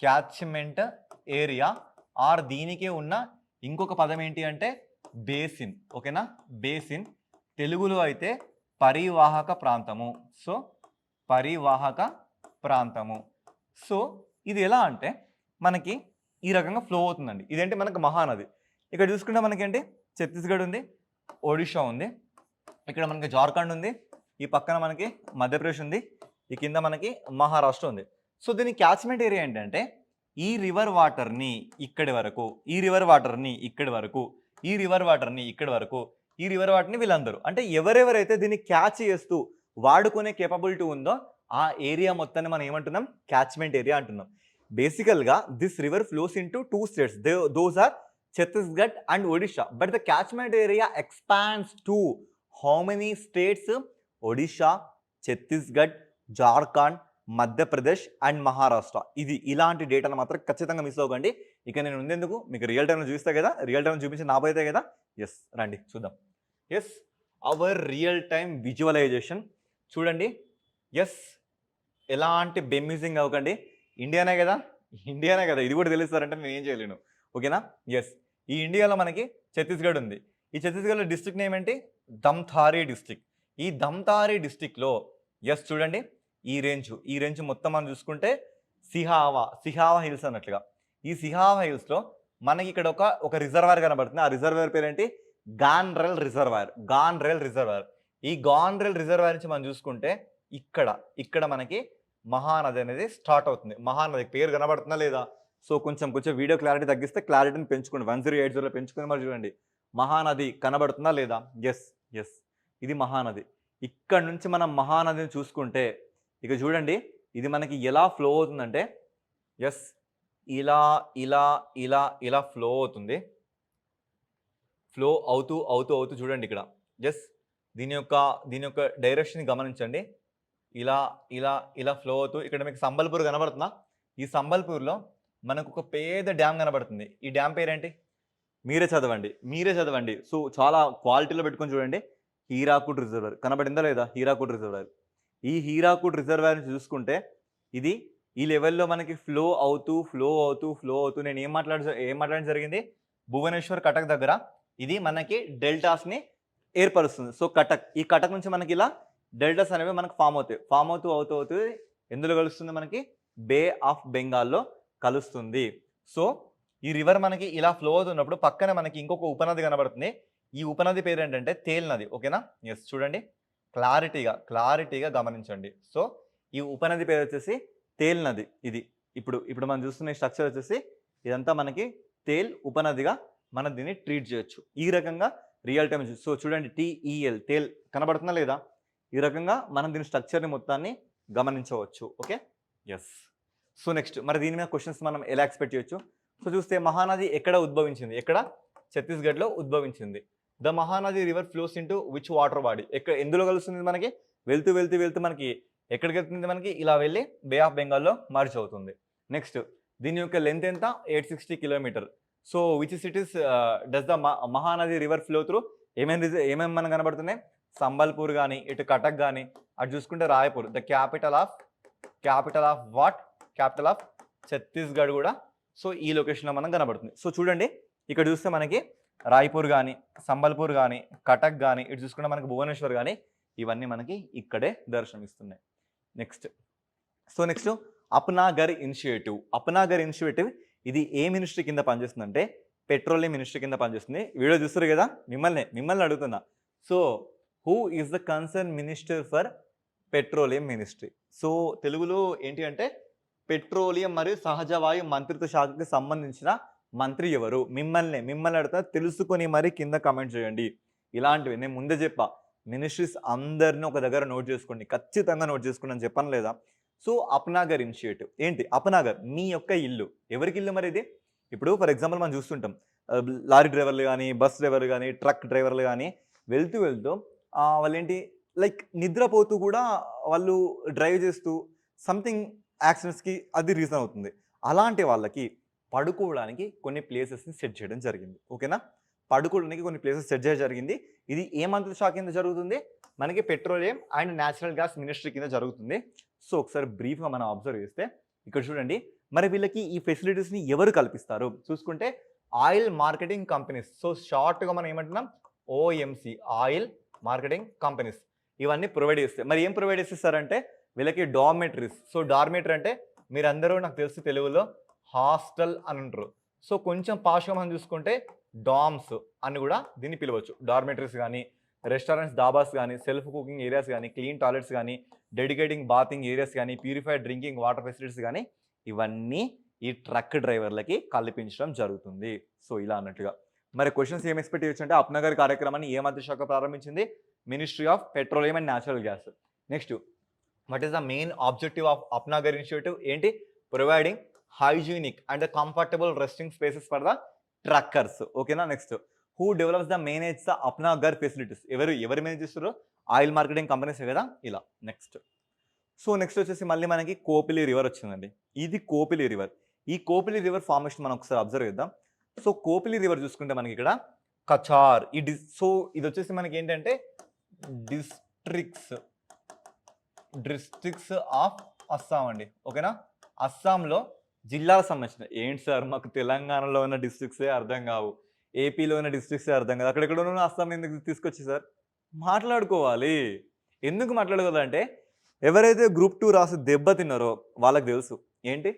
క్యాచ్మెంట్ ఏరియా ఆర్ దీనికే ఉన్న ఇంకొక పదం ఏంటి అంటే బేసిన్. ఓకేనా? బేసిన్ తెలుగులో అయితే పరివాహక ప్రాంతము. సో పరివాహక ప్రాంతము. సో ఇది ఎలా అంటే మనకి ఈ రకంగా ఫ్లో అవుతుందండి. ఇదేంటి మనకి మహానది. ఇక్కడ చూసుకుంటే మనకేంటి ఛత్తీస్గఢ్ ఉంది, ఒడిషా ఉంది, ఇక్కడ మనకి జార్ఖండ్ ఉంది, ఈ పక్కన మనకి మధ్యప్రదేశ్ ఉంది, ఈ కింద మనకి మహారాష్ట్ర ఉంది. సో దీని క్యాచ్మెంట్ ఏరియా ఏంటంటే ఈ రివర్ వాటర్ని ఇక్కడి వరకు, ఈ రివర్ వాటర్ని ఇక్కడి వరకు, ఈ రివర్ వాటర్ని ఇక్కడి వరకు, ఈ రివర్ వాటర్ని వీళ్ళందరూ అంటే ఎవరెవరైతే దీన్ని క్యాచ్ చేస్తూ వాడుకునే కేపబిలిటీ ఉందో ఆ ఏరియా మొత్తాన్ని మనం ఏమంటున్నాం? క్యాచ్మెంట్ ఏరియా అంటున్నాం. బేసికల్గా this river flows in to 2 states. Those are Chhattisgarh and Odisha. But the catchment area expands to how many states? Odisha, Chhattisgarh, Jharkhand, Madhya Pradesh and Maharashtra. ఇది ఇలాంటి డేటాను మాత్రం ఖచ్చితంగా మిస్ అవ్వకండి. ఇక నేను ఉండేందుకు మీకు రియల్ టైంలో చూపిస్తా కదా, రియల్ టైంలో చూపించి నా పోయితే కదా. ఎస్ రండి చూద్దాం. Yes our real time visualization చూడండి. ఎస్ ఎలాంటి బెమ్యూజింగ్ అవ్వకండి. ఇండియానే కదా ఇది కూడా తెలుస్తారంటే నేను ఏం చేయలేను. ఓకేనా? ఎస్ ఈ ఇండియాలో మనకి ఛత్తీస్గఢ్ ఉంది. ఈ ఛత్తీస్గఢ్లో డిస్ట్రిక్ట్ నేమ్ ఏంటి? ధమ్తారీ డిస్ట్రిక్ట్. ఈ ధమ్తారీ డిస్ట్రిక్ట్లో ఎస్ చూడండి ఈ రేంజ్ మొత్తం మనం చూసుకుంటే సిహావా హిల్స్ అన్నట్లుగా. ఈ సిహావా హిల్స్లో మనకి ఇక్కడ ఒక రిజర్వాయర్ కనబడుతుంది. ఆ రిజర్వాయర్ పేరేంటి? గాన్రెల్ రిజర్వాయర్. ఈ గాన్రెల్ రిజర్వాయర్ నుంచి మనం చూసుకుంటే ఇక్కడ మనకి మహానది అనేది స్టార్ట్ అవుతుంది. మహానది పేరు కనబడుతుందా లేదా? సో కొంచెం వీడియో క్లారిటీ తగ్గిస్తే క్లారిటీని పెంచుకోండి. 1080లో పెంచుకొని మరి చూడండి మహానది కనబడుతుందా లేదా? ఎస్ ఇది మహానది. ఇక్కడ నుంచి మనం మహానదిని చూసుకుంటే ఇక చూడండి ఇది మనకి ఎలా ఫ్లో అవుతుందంటే ఎస్ ఇలా ఫ్లో అవుతుంది. ఫ్లో అవుతూ చూడండి ఇక్కడ. ఎస్ దీని యొక్క డైరెక్షన్ గమనించండి. ఇలా ఫ్లో అవుతూ ఇక్కడ మీకు సంబల్పూర్ కనబడుతుందా? ఈ సంబల్పూర్లో మనకు ఒక పెద్ద డ్యామ్ కనబడుతుంది. ఈ డ్యామ్ పేరేంటి? మీరే చదవండి. సో చాలా క్వాలిటీలో పెట్టుకొని చూడండి. హీరాకుడ్ రిజర్వాయర్ కనబడిందా లేదా? హీరాకుడ్ రిజర్వాయర్. ఈ హీరాకుడ్ రిజర్వాయర్ చూసుకుంటే ఇది ఈ లెవెల్లో మనకి ఫ్లో అవుతూ నేను ఏం మాట్లాడడం జరిగింది? భువనేశ్వర్ కటక్ దగ్గర ఇది మనకి డెల్టాస్ని ఏర్పరుస్తుంది. సో ఈ కటక్ నుంచి మనకి ఇలా డెల్టాస్ అనేవి మనకు ఫామ్ అవుతూ ఎందులో కలుస్తుంది? మనకి బే ఆఫ్ బెంగాల్లో కలుస్తుంది. సో ఈ రివర్ మనకి ఇలా ఫ్లో అవుతున్నప్పుడు పక్కన మనకి ఇంకొక ఉపనది కనబడుతుంది. ఈ ఉపనది పేరు ఏంటంటే తేల్ నది. ఓకేనా? ఎస్ చూడండి క్లారిటీగా గమనించండి. సో ఈ ఉపనది పేరు వచ్చేసి తేల్ నది. ఇది ఇప్పుడు మనం చూస్తున్న స్ట్రక్చర్ వచ్చేసి ఇదంతా మనకి తేల్ ఉపనదిగా మనం దీన్ని ట్రీట్ చేయొచ్చు. ఈ రకంగా రియల్ టైం. సో చూడండి TEL తేల్ కనబడుతుందా లేదా? ఈ రకంగా మనం దీని స్ట్రక్చర్ని మొత్తాన్ని గమనించవచ్చు. Okay yes. సో నెక్స్ట్ మరి దీని మీద క్వశ్చన్స్ మనం ఎలా ఎక్స్పెక్ట్ చేయొచ్చు? సో చూస్తే మహానది ఎక్కడ ఉద్భవించింది? ఛత్తీస్గఢ్లో ఉద్భవించింది. The Mahanadi river flows into which water body? ఎందులో కలుస్తుంది? మనకి వెళ్తూ మనకి ఎక్కడికి వెళ్తుంది? మనకి ఇలా వెళ్ళి బే ఆఫ్ బెంగాల్లో మర్జ్ అవుతుంది. నెక్స్ట్ దీని యొక్క లెంత్ ఎంత? 860 kilometre. So which cities does the Mahanadi river flow through? ఏమేమి మనకు కనబడుతున్నాయి? సంబల్పూర్ కానీ, ఇటు కటక్ కానీ, అటు చూసుకుంటే Raipur. The capital of what? Capital of Chhattisgarh కూడా. సో ఈ లొకేషన్లో మనం కనబడుతుంది. సో చూడండి ఇక్కడ చూస్తే మనకి రాయ్పూర్ కానీ, సంబల్పూర్ కానీ, కటక్ కానీ, ఇటు చూసుకుంటే మనకి భువనేశ్వర్ కానీ ఇవన్నీ మనకి ఇక్కడే దర్శనమిస్తున్నాయి. నెక్స్ట్ అప్నాగర్ ఇనిషియేటివ్ ఇది ఏ మినిస్ట్రీ కింద పనిచేస్తుందంటే పెట్రోలియం మినిస్ట్రీ కింద పనిచేస్తుంది. వీడియో చూస్తారు కదా, మిమ్మల్ని అడుగుతున్నా. So who is the concern minister for petroleum ministry? So తెలుగులో ఏంటి అంటే పెట్రోలియం మరియు సహజ వాయు మంత్రిత్వ శాఖకి సంబంధించిన మంత్రి ఎవరు? మిమ్మల్ని అడుగుతా. తెలుసుకొని మరి కింద కామెంట్ చేయండి. ఇలాంటివి నేను ముందే చెప్పా, మినిస్ట్రీస్ అందరినీ ఒక దగ్గర నోట్ చేసుకోండి, ఖచ్చితంగా నోట్ చేసుకోండి అని చెప్పను లేదా? సో అప్నాగర్ ఇనిషియేటివ్ ఏంటి? అప్నాగర్ మీ యొక్క ఇల్లు. ఎవరికి ఇల్లు మరి ఇది? ఇప్పుడు ఫర్ ఎగ్జాంపుల్ మనం చూస్తుంటాం. లారీ డ్రైవర్లు గానీ, బస్ డ్రైవర్లు గానీ, ట్రక్ డ్రైవర్లు గానీ వెళ్తూ వాళ్ళేంటి లైక్ నిద్రపోతూ కూడా వాళ్ళు డ్రైవ్ చేస్తూ సంథింగ్ యాక్సిడెంట్స్‌కి అది రీజన్ అవుతుంది. అలాంటి వాళ్ళకి పడుకోవడానికి కొన్ని ప్లేసెస్‌ని సెట్ చేయడం జరిగింది. ఓకేనా? పడుకోవడానికి కొన్ని ప్లేసెస్ సెట్ చేయడం జరిగింది. ఇది ఏ మంత్రిత్వ శాఖ కింద జరుగుతుంది? మనకి petroleum and natural gas ministry కింద జరుగుతుంది. సో ఒకసారి బ్రీఫ్‌గా మనం అబ్జర్వ్ చేస్తే ఇక్కడ చూడండి. మరి వీళ్ళకి ఈ ఫెసిలిటీస్‌ని ఎవరు కల్పిస్తారు? చూసుకుంటే ఆయిల్ మార్కెటింగ్ కంపెనీస్. సో షార్ట్‌గా మనం ఏమంటున్నాం? OMC oil marketing companies. ఇవన్నీ ప్రొవైడ్ చేస్తాయి. మరి ఏం ప్రొవైడ్ చేసిస్తారంటే వీళ్ళకి డార్మెటరీస్. సో డార్మెటరీ అంటే మీరందరూ నాకు తెలిసి తెలుగులో హాస్టల్ అని అంటారు. సో కొంచెం పాష్‌గా మనం చూసుకుంటే డామ్స్ అని కూడా దీన్ని పిలవచ్చు. డార్మెటరీస్ కానీ, రెస్టారెంట్స్, డాబాస్ కానీ, సెల్ఫ్ కుకింగ్ ఏరియాస్ కానీ, క్లీన్ టాయిలెట్స్ కానీ, డెడికేటింగ్ బాతింగ్ ఏరియాస్ కానీ, ప్యూరిఫైడ్ డ్రింకింగ్ వాటర్ ఫెసిలిటీస్ కానీ ఇవన్నీ ఈ ట్రక్ డ్రైవర్లకి కల్పించడం జరుగుతుంది. సో ఇలా అన్నట్టుగా. మరి క్వశ్చన్స్ ఏం ఎక్స్పెక్ట్ చేయొచ్చు అంటే అప్నాగర్ కార్యక్రమాన్ని ఏ మంత్రిత్వ శాఖ ప్రారంభించింది? Ministry of petroleum and natural gas. Next what is the main objective of Apna Ghar initiative? ఏంటి? Providing hygienic and comfortable resting spaces for the truckers. ఓకేనా? Next who develops the manage the Apna Ghar facilities? ఎవరు manage చేస్తారో? Oil marketing companies కదా ఇలా. Next next వచ్చేసి మళ్ళీ మనకి Kopili river వచ్చిందండి. ఇది కోపిలి రివర్. ఈ కోపిలి రివర్ ఫార్మేషన్ మనం ఒకసారి అబ్జర్వ్ చేద్దాం. సో కోపిలి రివర్ చూసుకుంటే మనకి ఇక్కడ కచార్ ఇది వచ్చేసి మనకి ఏంటంటే డిస్ట్రిక్ట్స్ ఆఫ్ అస్సాం అండి. ఓకేనా? అస్సాంలో జిల్లాలకు సంబంధించిన ఏంటి సార్ మాకు తెలంగాణలో ఉన్న డిస్ట్రిక్ట్సే అర్థం కావు, ఏపీలో ఉన్న డిస్ట్రిక్ట్సే అర్థం కాదు, అక్కడెక్కడ ఉన్న అస్సాం ఎందుకు తీసుకొచ్చి సార్? మాట్లాడుకోవాలి. ఎందుకు మాట్లాడుకోవాలంటే ఎవరైతే గ్రూప్ 2 రాసి దెబ్బతిన్నారో వాళ్ళకి తెలుసు. ఏంటి?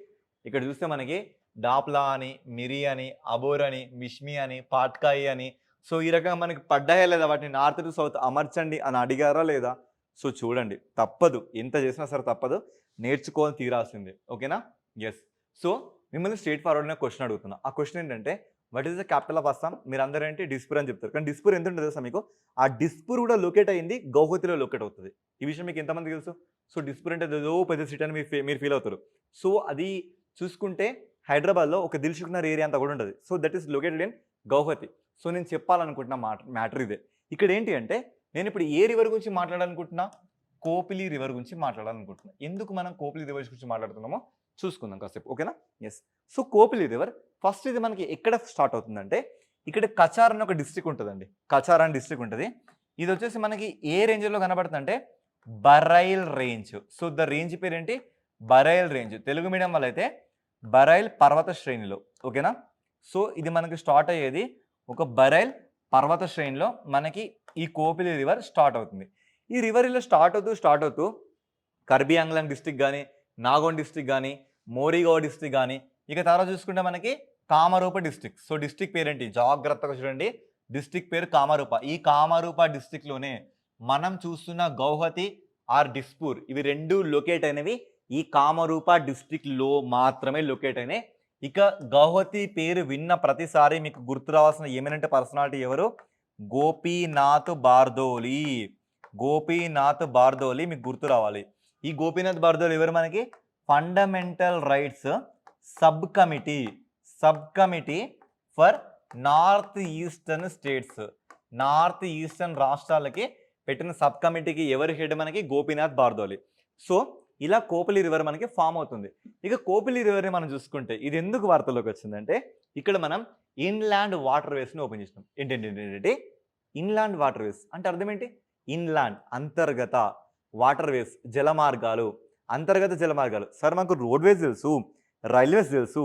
ఇక్కడ చూస్తే మనకి డాప్లా అని, మిరి అని, అబోర్ అని, మిష్మి అని, పాట్కాయి అని సో ఈ రకంగా మనకి పడ్డాయా లేదా? వాటిని నార్త్ టు సౌత్ అమర్చండి అని అడిగారా లేదా? సో చూడండి, తప్పదు. ఎంత చేసినా సరే తప్పదు. నేర్చుకోవాలని తీరాల్సిందే. ఓకేనా? ఎస్. సో మిమ్మల్ని స్ట్రేట్ ఫార్వర్డ్గా క్వశ్చన్ అడుగుతున్నా. ఆ క్వశ్చన్ ఏంటంటే what is the capital of Assam? మీరు అందరూ ఏంటి డిస్పూర్ అని చెప్తారు. కానీ డిస్పూర్ ఎంత ఉంటుంది తెలుసా మీకు? ఆ డిస్పూర్ కూడా లొకేట్ అయింది గౌహతిలో లొకేట్ అవుతుంది. ఈ విషయం మీకు ఎంతమంది తెలుసు? సో డిస్పూర్ అంటే ఏదో పెద్ద సిటీ అని మీరు ఫీల్ అవుతారు. సో అది చూసుకుంటే హైదరాబాద్లో ఒక దిల్సుఖ్నగర్ ఏరియా అంతా కూడా ఉంటుంది. So that is located in Guwahati. So నేను చెప్పాలనుకుంటున్న మ్యాటర్ ఇదే. ఇక్కడ ఏంటి అంటే నేను ఇప్పుడు ఏ రివర్ గురించి మాట్లాడాలనుకుంటున్నా? కోపిలి రివర్ గురించి మాట్లాడాలనుకుంటున్నా. ఎందుకు మనం కోపిలి రివర్ గురించి మాట్లాడుతున్నామో చూసుకుందాం కాసేపు. ఓకేనా? Yes. So Kopili river first ఇది మనకి ఎక్కడ స్టార్ట్ అవుతుందంటే ఇక్కడ కచార్ అని ఒక డిస్ట్రిక్ట్ ఉంటుందండి. కచార్ అని డిస్ట్రిక్ట్ ఉంటుంది. ఇది వచ్చేసి మనకి ఏ రేంజ్లో కనబడుతుందంటే burial range. So the range పేరు ఏంటి? Burial range. తెలుగు మీడియం వల్ల అయితే బరైల్ పర్వత శ్రేణిలో. ఓకేనా? సో ఇది మనకి స్టార్ట్ అయ్యేది ఒక బరైల్ పర్వత శ్రేణిలో మనకి ఈ కోపిలి రివర్ స్టార్ట్ అవుతుంది. ఈ రివర్ ఇలా స్టార్ట్ అవుతూ కర్బీ ఆంగ్లాంగ్ డిస్ట్రిక్ట్ కానీ, నాగోన్ డిస్ట్రిక్ట్ కానీ, మోరిగావ్ డిస్ట్రిక్ట్ కానీ, ఇక తర్వాత చూసుకుంటే మనకి కామరూప డిస్ట్రిక్ట్. సో డిస్ట్రిక్ట్ పేరేంటి? జాగ్రత్తగా చూడండి. డిస్ట్రిక్ట్ పేరు కామరూప. ఈ కామరూప డిస్ట్రిక్ట్లోనే మనం చూస్తున్న గౌహతి ఆర్ డిస్పూర్ ఇవి రెండు లొకేట్ అయినవి ఈ కామరూప డిస్ట్రిక్ట్లో మాత్రమే లొకేట్ అయినాయి. ఇక గౌహతి పేరు విన్న ప్రతిసారి మీకు గుర్తు రావాల్సిన ఎమినెంట్ పర్సనాలిటీ ఎవరు? గోపీనాథ్ బార్దోలి. గోపీనాథ్ బార్దోలి మీకు గుర్తు రావాలి. ఈ గోపీనాథ్ బార్దోలి ఎవరు? మనకి fundamental rights sub committee for north eastern states. North eastern రాష్ట్రాలకి పెట్టిన సబ్ కమిటీకి ఎవరు హెడ్? మనకి గోపీనాథ్ బార్దోలి. సో ఇలా కోపిలి రివర్ మనకి ఫామ్ అవుతుంది. ఇక కోపిలి రివర్ని మనం చూసుకుంటే ఇది ఎందుకు వార్తల్లోకి వచ్చిందంటే ఇక్కడ మనం ఇన్లాండ్ వాటర్ వేస్ని ఓపెన్ చేసినాం. ఏంటంటే ఇన్లాండ్ వాటర్ వేస్ అంటే అర్థం ఏంటి? ఇన్లాండ్ అంతర్గత వాటర్ వేస్ జలమార్గాలు, అంతర్గత జలమార్గాలు. సార్ మాకు రోడ్వేస్ తెలుసు, రైల్వేస్ తెలుసు,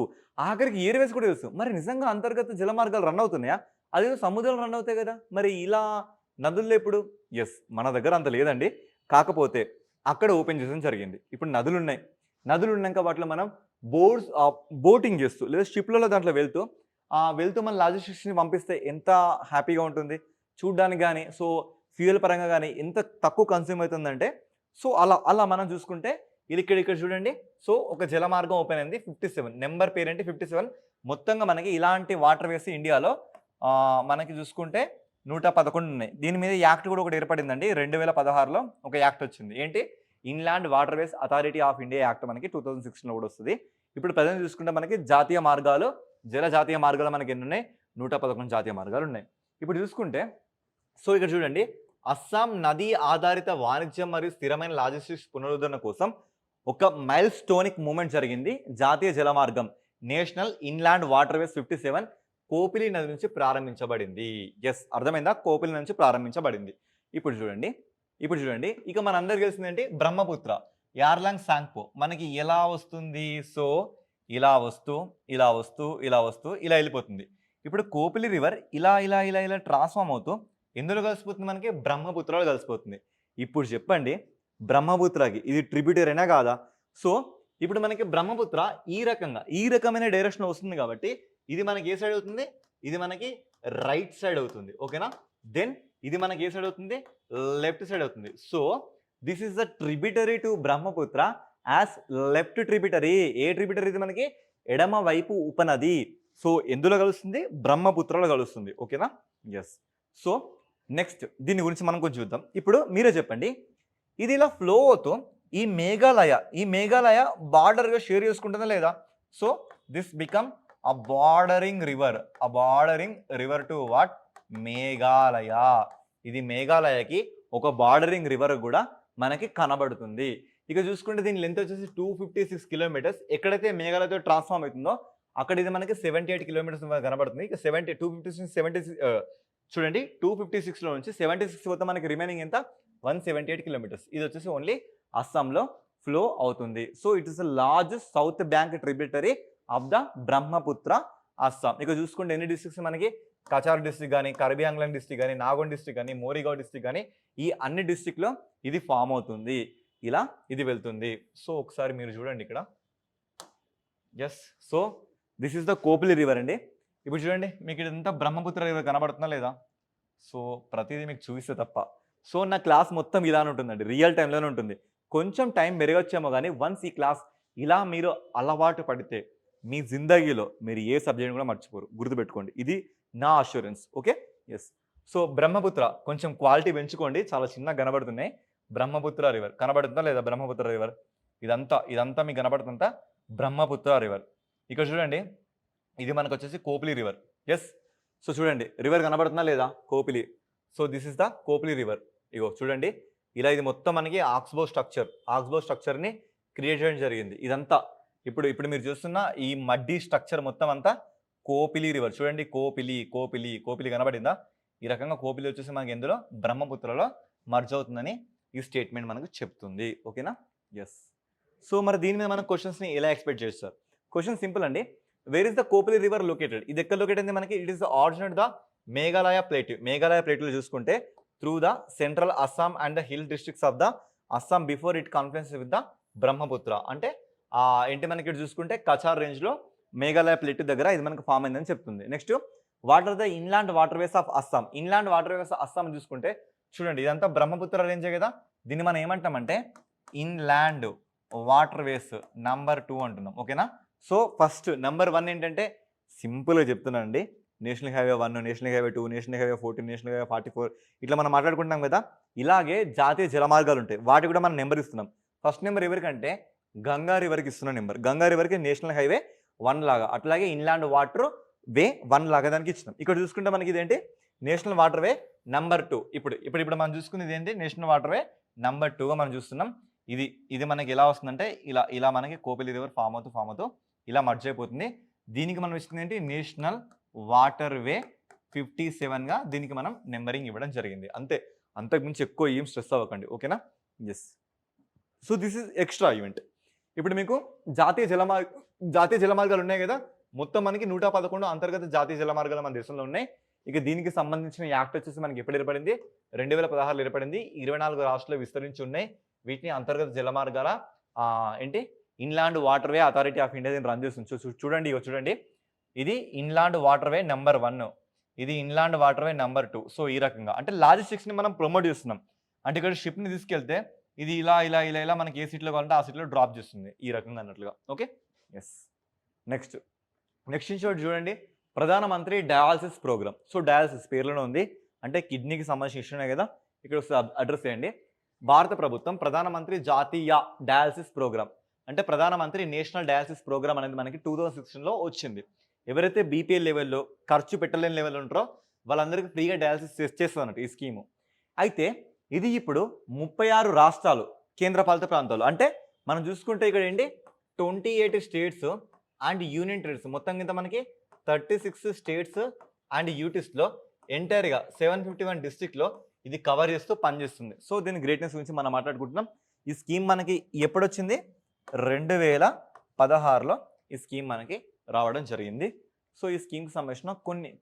ఆఖరికి ఎయిర్వేస్ కూడా తెలుసు. మరి నిజంగా అంతర్గత జలమార్గాలు రన్ అవుతున్నాయా? అదేదో సముద్రాలు రన్ అవుతాయి కదా. మరి ఇలా నదుల్లో ఎప్పుడు? ఎస్, మన దగ్గర అంత లేదండి. కాకపోతే అక్కడ ఓపెన్ చేయడం జరిగింది. ఇప్పుడు నదులు ఉన్నాక వాటిలో మనం బోటింగ్ చేస్తూ లేదా షిప్లలో దాంట్లో వెళ్తూ మన లాజిస్టిక్స్ని పంపిస్తే ఎంత హ్యాపీగా ఉంటుంది చూడ్డానికి కానీ. సో ఫ్యూయల్ పరంగా కానీ ఎంత తక్కువ కన్స్యూమ్ అవుతుందంటే సో అలా మనం చూసుకుంటే ఇది ఇక్కడ చూడండి. సో ఒక జలమార్గం ఓపెన్ అయింది 57. నెంబర్ పేరేంటి? 57. మొత్తంగా మనకి ఇలాంటి వాటర్ వేస్ ఇండియాలో మనకి చూసుకుంటే 111 ఉన్నాయి. దీని మీద యాక్ట్ కూడా ఒకటి ఏర్పడిందండి. 2016లో ఒక యాక్ట్ వచ్చింది. ఏంటి? Inland waterways authority of India act మనకి 2016లో కూడా వస్తుంది. ఇప్పుడు ప్రజెంట్ చూసుకుంటే మనకి జాతీయ మార్గాలు, జల జాతీయ మార్గాలు మనకి ఎన్ని ఉన్నాయి? 111 జాతీయ మార్గాలు ఉన్నాయి. ఇప్పుడు చూసుకుంటే సో ఇక్కడ చూడండి, అస్సాం నదీ ఆధారిత వాణిజ్యం మరియు స్థిరమైన లాజిస్టిక్స్ పునరుద్ధరణ కోసం ఒక మైల్ స్టోనిక్ మూమెంట్ జరిగింది. జాతీయ జలమార్గం నేషనల్ ఇన్లాండ్ వాటర్వేస్ 57 కోపిలి నది నుంచి ప్రారంభించబడింది. ఎస్, అర్థమైందా? కోపిలి నుంచి ప్రారంభించబడింది. ఇప్పుడు చూడండి ఇక మనందరికీ తెలిసింది ఏంటి? బ్రహ్మపుత్ర యార్లాంగ్ సాంగ్పో మనకి ఎలా వస్తుంది? సో ఇలా వస్తూ ఇలా వెళ్ళిపోతుంది. ఇప్పుడు కోపిలి రివర్ ఇలా ట్రాన్స్ఫార్మ్ అవుతూ ఎందులో కలిసిపోతుంది? మనకి బ్రహ్మపుత్రలో కలిసిపోతుంది. ఇప్పుడు చెప్పండి, బ్రహ్మపుత్రకి ఇది ట్రిబ్యూటరీనా కాదా? సో ఇప్పుడు మనకి బ్రహ్మపుత్ర ఈ రకమైన డైరెక్షన్ వస్తుంది కాబట్టి ఇది మనకి ఏ సైడ్ అవుతుంది? ఇది మనకి రైట్ సైడ్ అవుతుంది. ఓకేనా? దెన్ ఇది మనకి ఏ సైడ్ అవుతుంది? లెఫ్ట్ సైడ్ అవుతుంది. So this is the tributary to Brahmaputra as left tributary. A tributary? ఇది మనకి ఎడమ వైపు ఉపనది. సో ఎందులో కలుస్తుంది? బ్రహ్మపుత్రలో కలుస్తుంది. ఓకేనా? ఎస్. సో నెక్స్ట్ దీని గురించి మనం కొంచెం చూద్దాం. ఇప్పుడు మీరే చెప్పండి, ఇది ఇలా ఫ్లో అవుతూ ఈ మేఘాలయ బార్డర్గా షేర్ చేసుకుంటుందా లేదా? So this become a bordering river to what? Meghalaya. ఇది మేఘాలయకి ఒక బార్డరింగ్ రివర్ కూడా మనకి కనబడుతుంది. ఇక చూసుకుంటే దీని లెంత్ వచ్చేసి 256 కిలోమీటర్స్. ఎక్కడైతే మేఘాలయతో ట్రాన్స్ఫార్మ్ అవుతుందో అక్కడ ఇది మనకి 78 కిలోమీటర్స్ కనబడుతుంది. ఇక 256 చూడండి, 256లో నుంచి 76 పోతే మనకి రిమైనింగ్ ఎంత? 178 కిలోమీటర్స్. ఇది వచ్చేసి ఓన్లీ అస్సాంలో ఫ్లో అవుతుంది. So it is the largest south bank tributary of the Brahmaputra, Assam. ఇక చూసుకుంటే ఎన్ని డిస్ట్రిక్ట్స్ మనకి? కచార్ డిస్ట్రిక్ట్ కానీ, కార్బీ ఆంగ్లాంగ్ డిస్ట్రిక్ట్ కానీ, నాగోన్ డిస్ట్రిక్ట్ కానీ, మోరిగావ్ డిస్ట్రిక్ట్ కానీ, ఈ అన్ని డిస్ట్రిక్ట్లో ఇది ఫామ్ అవుతుంది. ఇలా ఇది వెళ్తుంది. సో ఒకసారి మీరు చూడండి ఇక్కడ. Yes. So this is the Kopili river అండి. ఇప్పుడు చూడండి, మీకు ఇదంతా బ్రహ్మపుత్ర రివర్ కనబడుతుందా లేదా? సో ప్రతిదీ మీకు చూపిస్తే తప్ప. సో నా క్లాస్ మొత్తం ఇలానే ఉంటుందండి, రియల్ టైంలోనే ఉంటుంది. కొంచెం టైం మెరుగొచ్చేమో కానీ వన్స్ ఈ క్లాస్ ఇలా మీరు అలవాటు పడితే మీ జిందగీలో మీరు ఏ సబ్జెక్ట్ కూడా మర్చిపోరు. గుర్తుపెట్టుకోండి, ఇది నా assurance. Okay? Yes. So Brahmaputra కొంచెం క్వాలిటీ పెంచుకోండి, చాలా చిన్నగా కనబడుతున్నాయి. బ్రహ్మపుత్ర రివర్ కనబడుతుందా లేదా? బ్రహ్మపుత్ర రివర్ ఇదంతా మీకు కనబడుతుందా? బ్రహ్మపుత్ర రివర్. ఇక్కడ చూడండి, ఇది మనకు వచ్చేసి కోపిలి రివర్. ఎస్. సో చూడండి, రివర్ కనబడుతుందా లేదా? Kopili. So this is the Kopili river. ఇగో చూడండి, ఇలా ఇది మొత్తం మనకి ఆక్స్బో స్ట్రక్చర్ని క్రియేట్ చేయడం జరిగింది. ఇదంతా ఇప్పుడు మీరు చూస్తున్న ఈ మడ్డీ స్ట్రక్చర్ మొత్తం అంతా కోపిలి రివర్. చూడండి, కోపిలి కనబడిందా? ఈ రకంగా కోపిలి వచ్చేసి మనకి ఎందులో? బ్రహ్మపుత్రలో మర్జ్ అవుతుందని ఈ స్టేట్మెంట్ మనకు చెప్తుంది. ఓకేనా? ఎస్. సో మరి దీని మీద మనం క్వశ్చన్స్ని ఎలా ఎక్స్పెక్ట్ చేస్తారు? క్వశ్చన్ సింపుల్ అండి. Wear is the Kopili river located? ఇది ఎక్కడ లొకేట్ అయింది మనకి? It is the originate the Meghalaya ప్లేట్లో చూసుకుంటే through the central Assam and the hill districts of the Assam before it conference with the Brahmaputra. అంటే ఏంటి మనకి ఇక్కడ చూసుకుంటే కచార్ రేంజ్లో మేఘాలయ ప్లేట్ దగ్గర ఇది మనకు ఫామ్ అయిందని చెప్తుంది. Next, what are the inland waterways of Assam? Inland waterways Assam చూసుకుంటే చూడండి, ఇదంతా బ్రహ్మపుత్ర రేంజే కదా. దీన్ని మనం ఏమంటామంటే ఇన్లాండ్ వాటర్వేస్ నంబర్ 2 అంటున్నాం. ఓకేనా? సో ఫస్ట్ నెంబర్ 1 ఏంటంటే సింపుల్గా చెప్తున్నాను అండి, national highway 1, national highway 2, national highway 14, national highway 44 ఇట్లా మనం మాట్లాడుకుంటున్నాం కదా. ఇలాగే జాతీయ జలమార్గాలు ఉంటాయి, వాటి కూడా మనం నెంబర్ ఇస్తున్నాం. ఫస్ట్ నెంబర్ ఎవరికంటే గంగా రివర్కి ఇస్తున్న నెంబర్. గంగా రివర్కి నేషనల్ హైవే 1 లాగా, అట్లాగే ఇన్లాండ్ వాటర్ వే 1 లాగా దానికి ఇచ్చినాం. ఇక్కడ చూసుకుంటే మనకి ఇదేంటి? నేషనల్ వాటర్ వే నంబర్ 2. ఇప్పుడు మనం చూసుకునేది ఏంటి? నేషనల్ వాటర్ వే నంబర్ 2గా మనం చూస్తున్నాం. ఇది మనకి ఎలా వస్తుందంటే ఇలా మనకి కోపిలి రివర్ ఫామ్ అవుతూ ఇలా మర్జ్ అయిపోతుంది. దీనికి మనం ఇస్తుంది ఏంటి? నేషనల్ వాటర్ వే 57గా దీనికి మనం నెంబరింగ్ ఇవ్వడం జరిగింది. అంతే, అంతకుమించి ఎక్కువ ఏం స్ట్రెస్ అవ్వకండి. ఓకేనా? Yes. So this is extra event. ఇప్పుడు మీకు జాతీయ జలమార్గాలు ఉన్నాయి కదా, మొత్తం మనకి 111 అంతర్గత జాతీయ జలమార్గాలు మన దేశంలో ఉన్నాయి. ఇక దీనికి సంబంధించిన యాక్ట్ వచ్చేసి మనకి ఎప్పుడు ఏర్పడింది? 2016లో ఏర్పడింది. 24 రాష్ట్రాలు విస్తరించి ఉన్నాయి. వీటిని అంతర్గత జలమార్గాల inland water way authority of India దీన్ని రన్ చేస్తుంది. చూడండి, ఇది ఇన్లాండ్ వాటర్ వే నెంబర్ 1, ఇది inland water way number 2. So ఈ రకంగా అంటే లాజిస్టిక్స్ని మనం ప్రమోట్ చేస్తున్నాం. అంటే ఇక్కడ షిప్ని తీసుకెళ్తే ఇది ఇలా మనకి ఏ సీట్లో కావాలంటే ఆ సీట్లో డ్రాప్ చేస్తుంది, ఈ రకంగా అన్నట్లుగా. ఓకే? ఎస్. నెక్స్ట్ చూడండి, ప్రధానమంత్రి డయాలసిస్ ప్రోగ్రామ్. సో డయాలసిస్ పేర్లోనే ఉంది, అంటే కిడ్నీకి సంబంధించిన ఇష్యూనే కదా. ఇక్కడ అడ్రస్ చేయండి. భారత ప్రభుత్వం ప్రధానమంత్రి జాతీయ డయాలసిస్ ప్రోగ్రామ్ అంటే ప్రధానమంత్రి నేషనల్ డయాలసిస్ ప్రోగ్రామ్ అనేది మనకి 2016లో వచ్చింది. ఎవరైతే బీపీఎల్ లెవెల్‌లో ఖర్చు పెట్టలేని లెవెల్‌లో ఉంటారో వాళ్ళందరికీ ఫ్రీగా డయాలసిస్ చేస్తదన్నట్టు ఈ స్కీము. అయితే ఇది ఇప్పుడు 36 రాష్ట్రాలు, కేంద్రపాలిత ప్రాంతాలు అంటే మనం చూసుకుంటే ఇక్కడ ఏంటి 28 స్టేట్స్ అండ్ యూనియన్ టెరిటరీస్ మొత్తం కింద మనకి 36 స్టేట్స్ అండ్ యూటీస్‌లో ఎంటైర్‌గా 751 డిస్ట్రిక్ట్‌లో ఇది కవర్ చేస్తూ పనిచేస్తుంది. సో దీని గ్రేట్‌నెస్ గురించి మనం మాట్లాడుకుంటున్నాం. ఈ స్కీమ్ మనకి ఎప్పుడొచ్చింది? 2016లో ఈ స్కీమ్ మనకి రావడం జరిగింది. సో ఈ స్కీమ్‌కి సంబంధించిన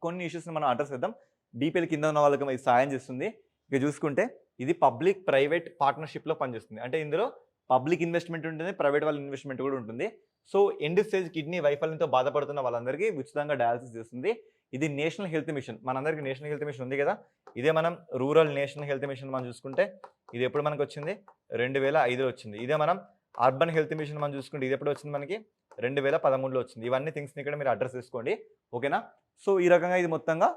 కొన్ని ఇష్యూస్‌ని మనం అడ్రెస్ చేద్దాం. బీపీఎల్ కింద ఉన్న వాళ్ళకి ఇది సాయం చేస్తుంది. ఇక చూసుకుంటే ఇది పబ్లిక్ ప్రైవేట్ పార్ట్నర్‌షిప్‌లో పనిచేస్తుంది. అంటే ఇందులో పబ్లిక్ ఇన్వెస్ట్‌మెంట్ ఉంటుంది, ప్రైవేట్ వాళ్ళ ఇన్వెస్ట్‌మెంట్ కూడా ఉంటుంది. సో ఎండ్ స్టేజ్ కిడ్నీ వైఫల్యంతో బాధపడుతున్న వాళ్ళందరికీ ఉచితంగా డయాలసిస్ చేస్తుంది. ఇది నేషనల్ హెల్త్ మిషన్. మనందరికీ నేషనల్ హెల్త్ మిషన్ ఉంది కదా! ఇదే మనం రూరల్ నేషనల్ హెల్త్ మిషన్ మనం చూసుకుంటే ఇది ఎప్పుడు మనకు వచ్చింది? 2005లో వచ్చింది. ఇదే మనం అర్బన్ హెల్త్ మిషన్ మనం చూసుకుంటే ఇది ఎప్పుడు వచ్చింది మనకి? 2013లో వచ్చింది. ఇవన్నీ థింగ్స్‌ని ఇక్కడ మీరు అడ్రెస్ చేసుకోండి. ఓకేనా? సో ఈ రకంగా ఇది మొత్తంగా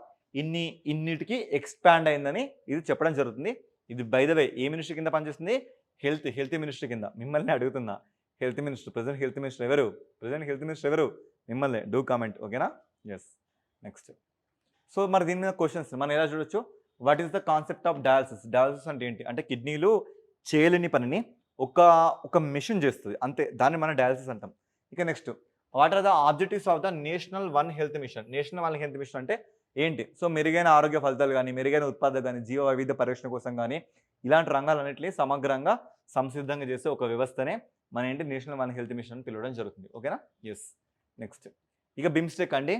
ఇన్నిటికి ఎక్స్‌పాండ్ అయిందని ఇది చెప్పడం జరుగుతుంది. ఇది by the way A ministry కింద పనిచేస్తుంది? హెల్త్ మినిస్ట్రీ కింద. మిమ్మల్ని అడుగుతున్నా. ప్రెజెంట్ హెల్త్ మినిస్టర్ ఎవరు? ప్రెజెంట్ హెల్త్ మినిస్టర్ ఎవరు? మిమ్మల్నే. Do comment. ఓకేనా? యెస్. నెక్స్ట్. సో మరి దీని మీద క్వెషన్స్ మనం ఎలా చూడొచ్చు? What is the concept of dialysis? Dialysis అంటే ఏంటి? అంటే కిడ్నీలు చేయలేని పనిని ఒక మెషిన్ చేస్తుంది. అంతే. దాన్ని మనం డయాలసిస్ అంటాం. ఇక next what are the objectives of the national one health mission? National one health mission అంటే ఏంటి? సో మెరుగైన ఆరోగ్య ఫలితాలు కానీ, మెరుగైన ఉత్పాదక కానీ, జీవ వైవిధ్య పరిరక్షణ కోసం కానీ ఇలాంటి రంగాలన్నింటినీ సమగ్రంగా సంసిద్ధంగా చేసే ఒక వ్యవస్థనే మన ఏంటి నేషనల్ వన్ హెల్త్ మిషన్ అని పిలవడం జరుగుతుంది. ఓకేనా? ఎస్. నెక్స్ట్ ఇక బిమ్స్టెక్ అండి.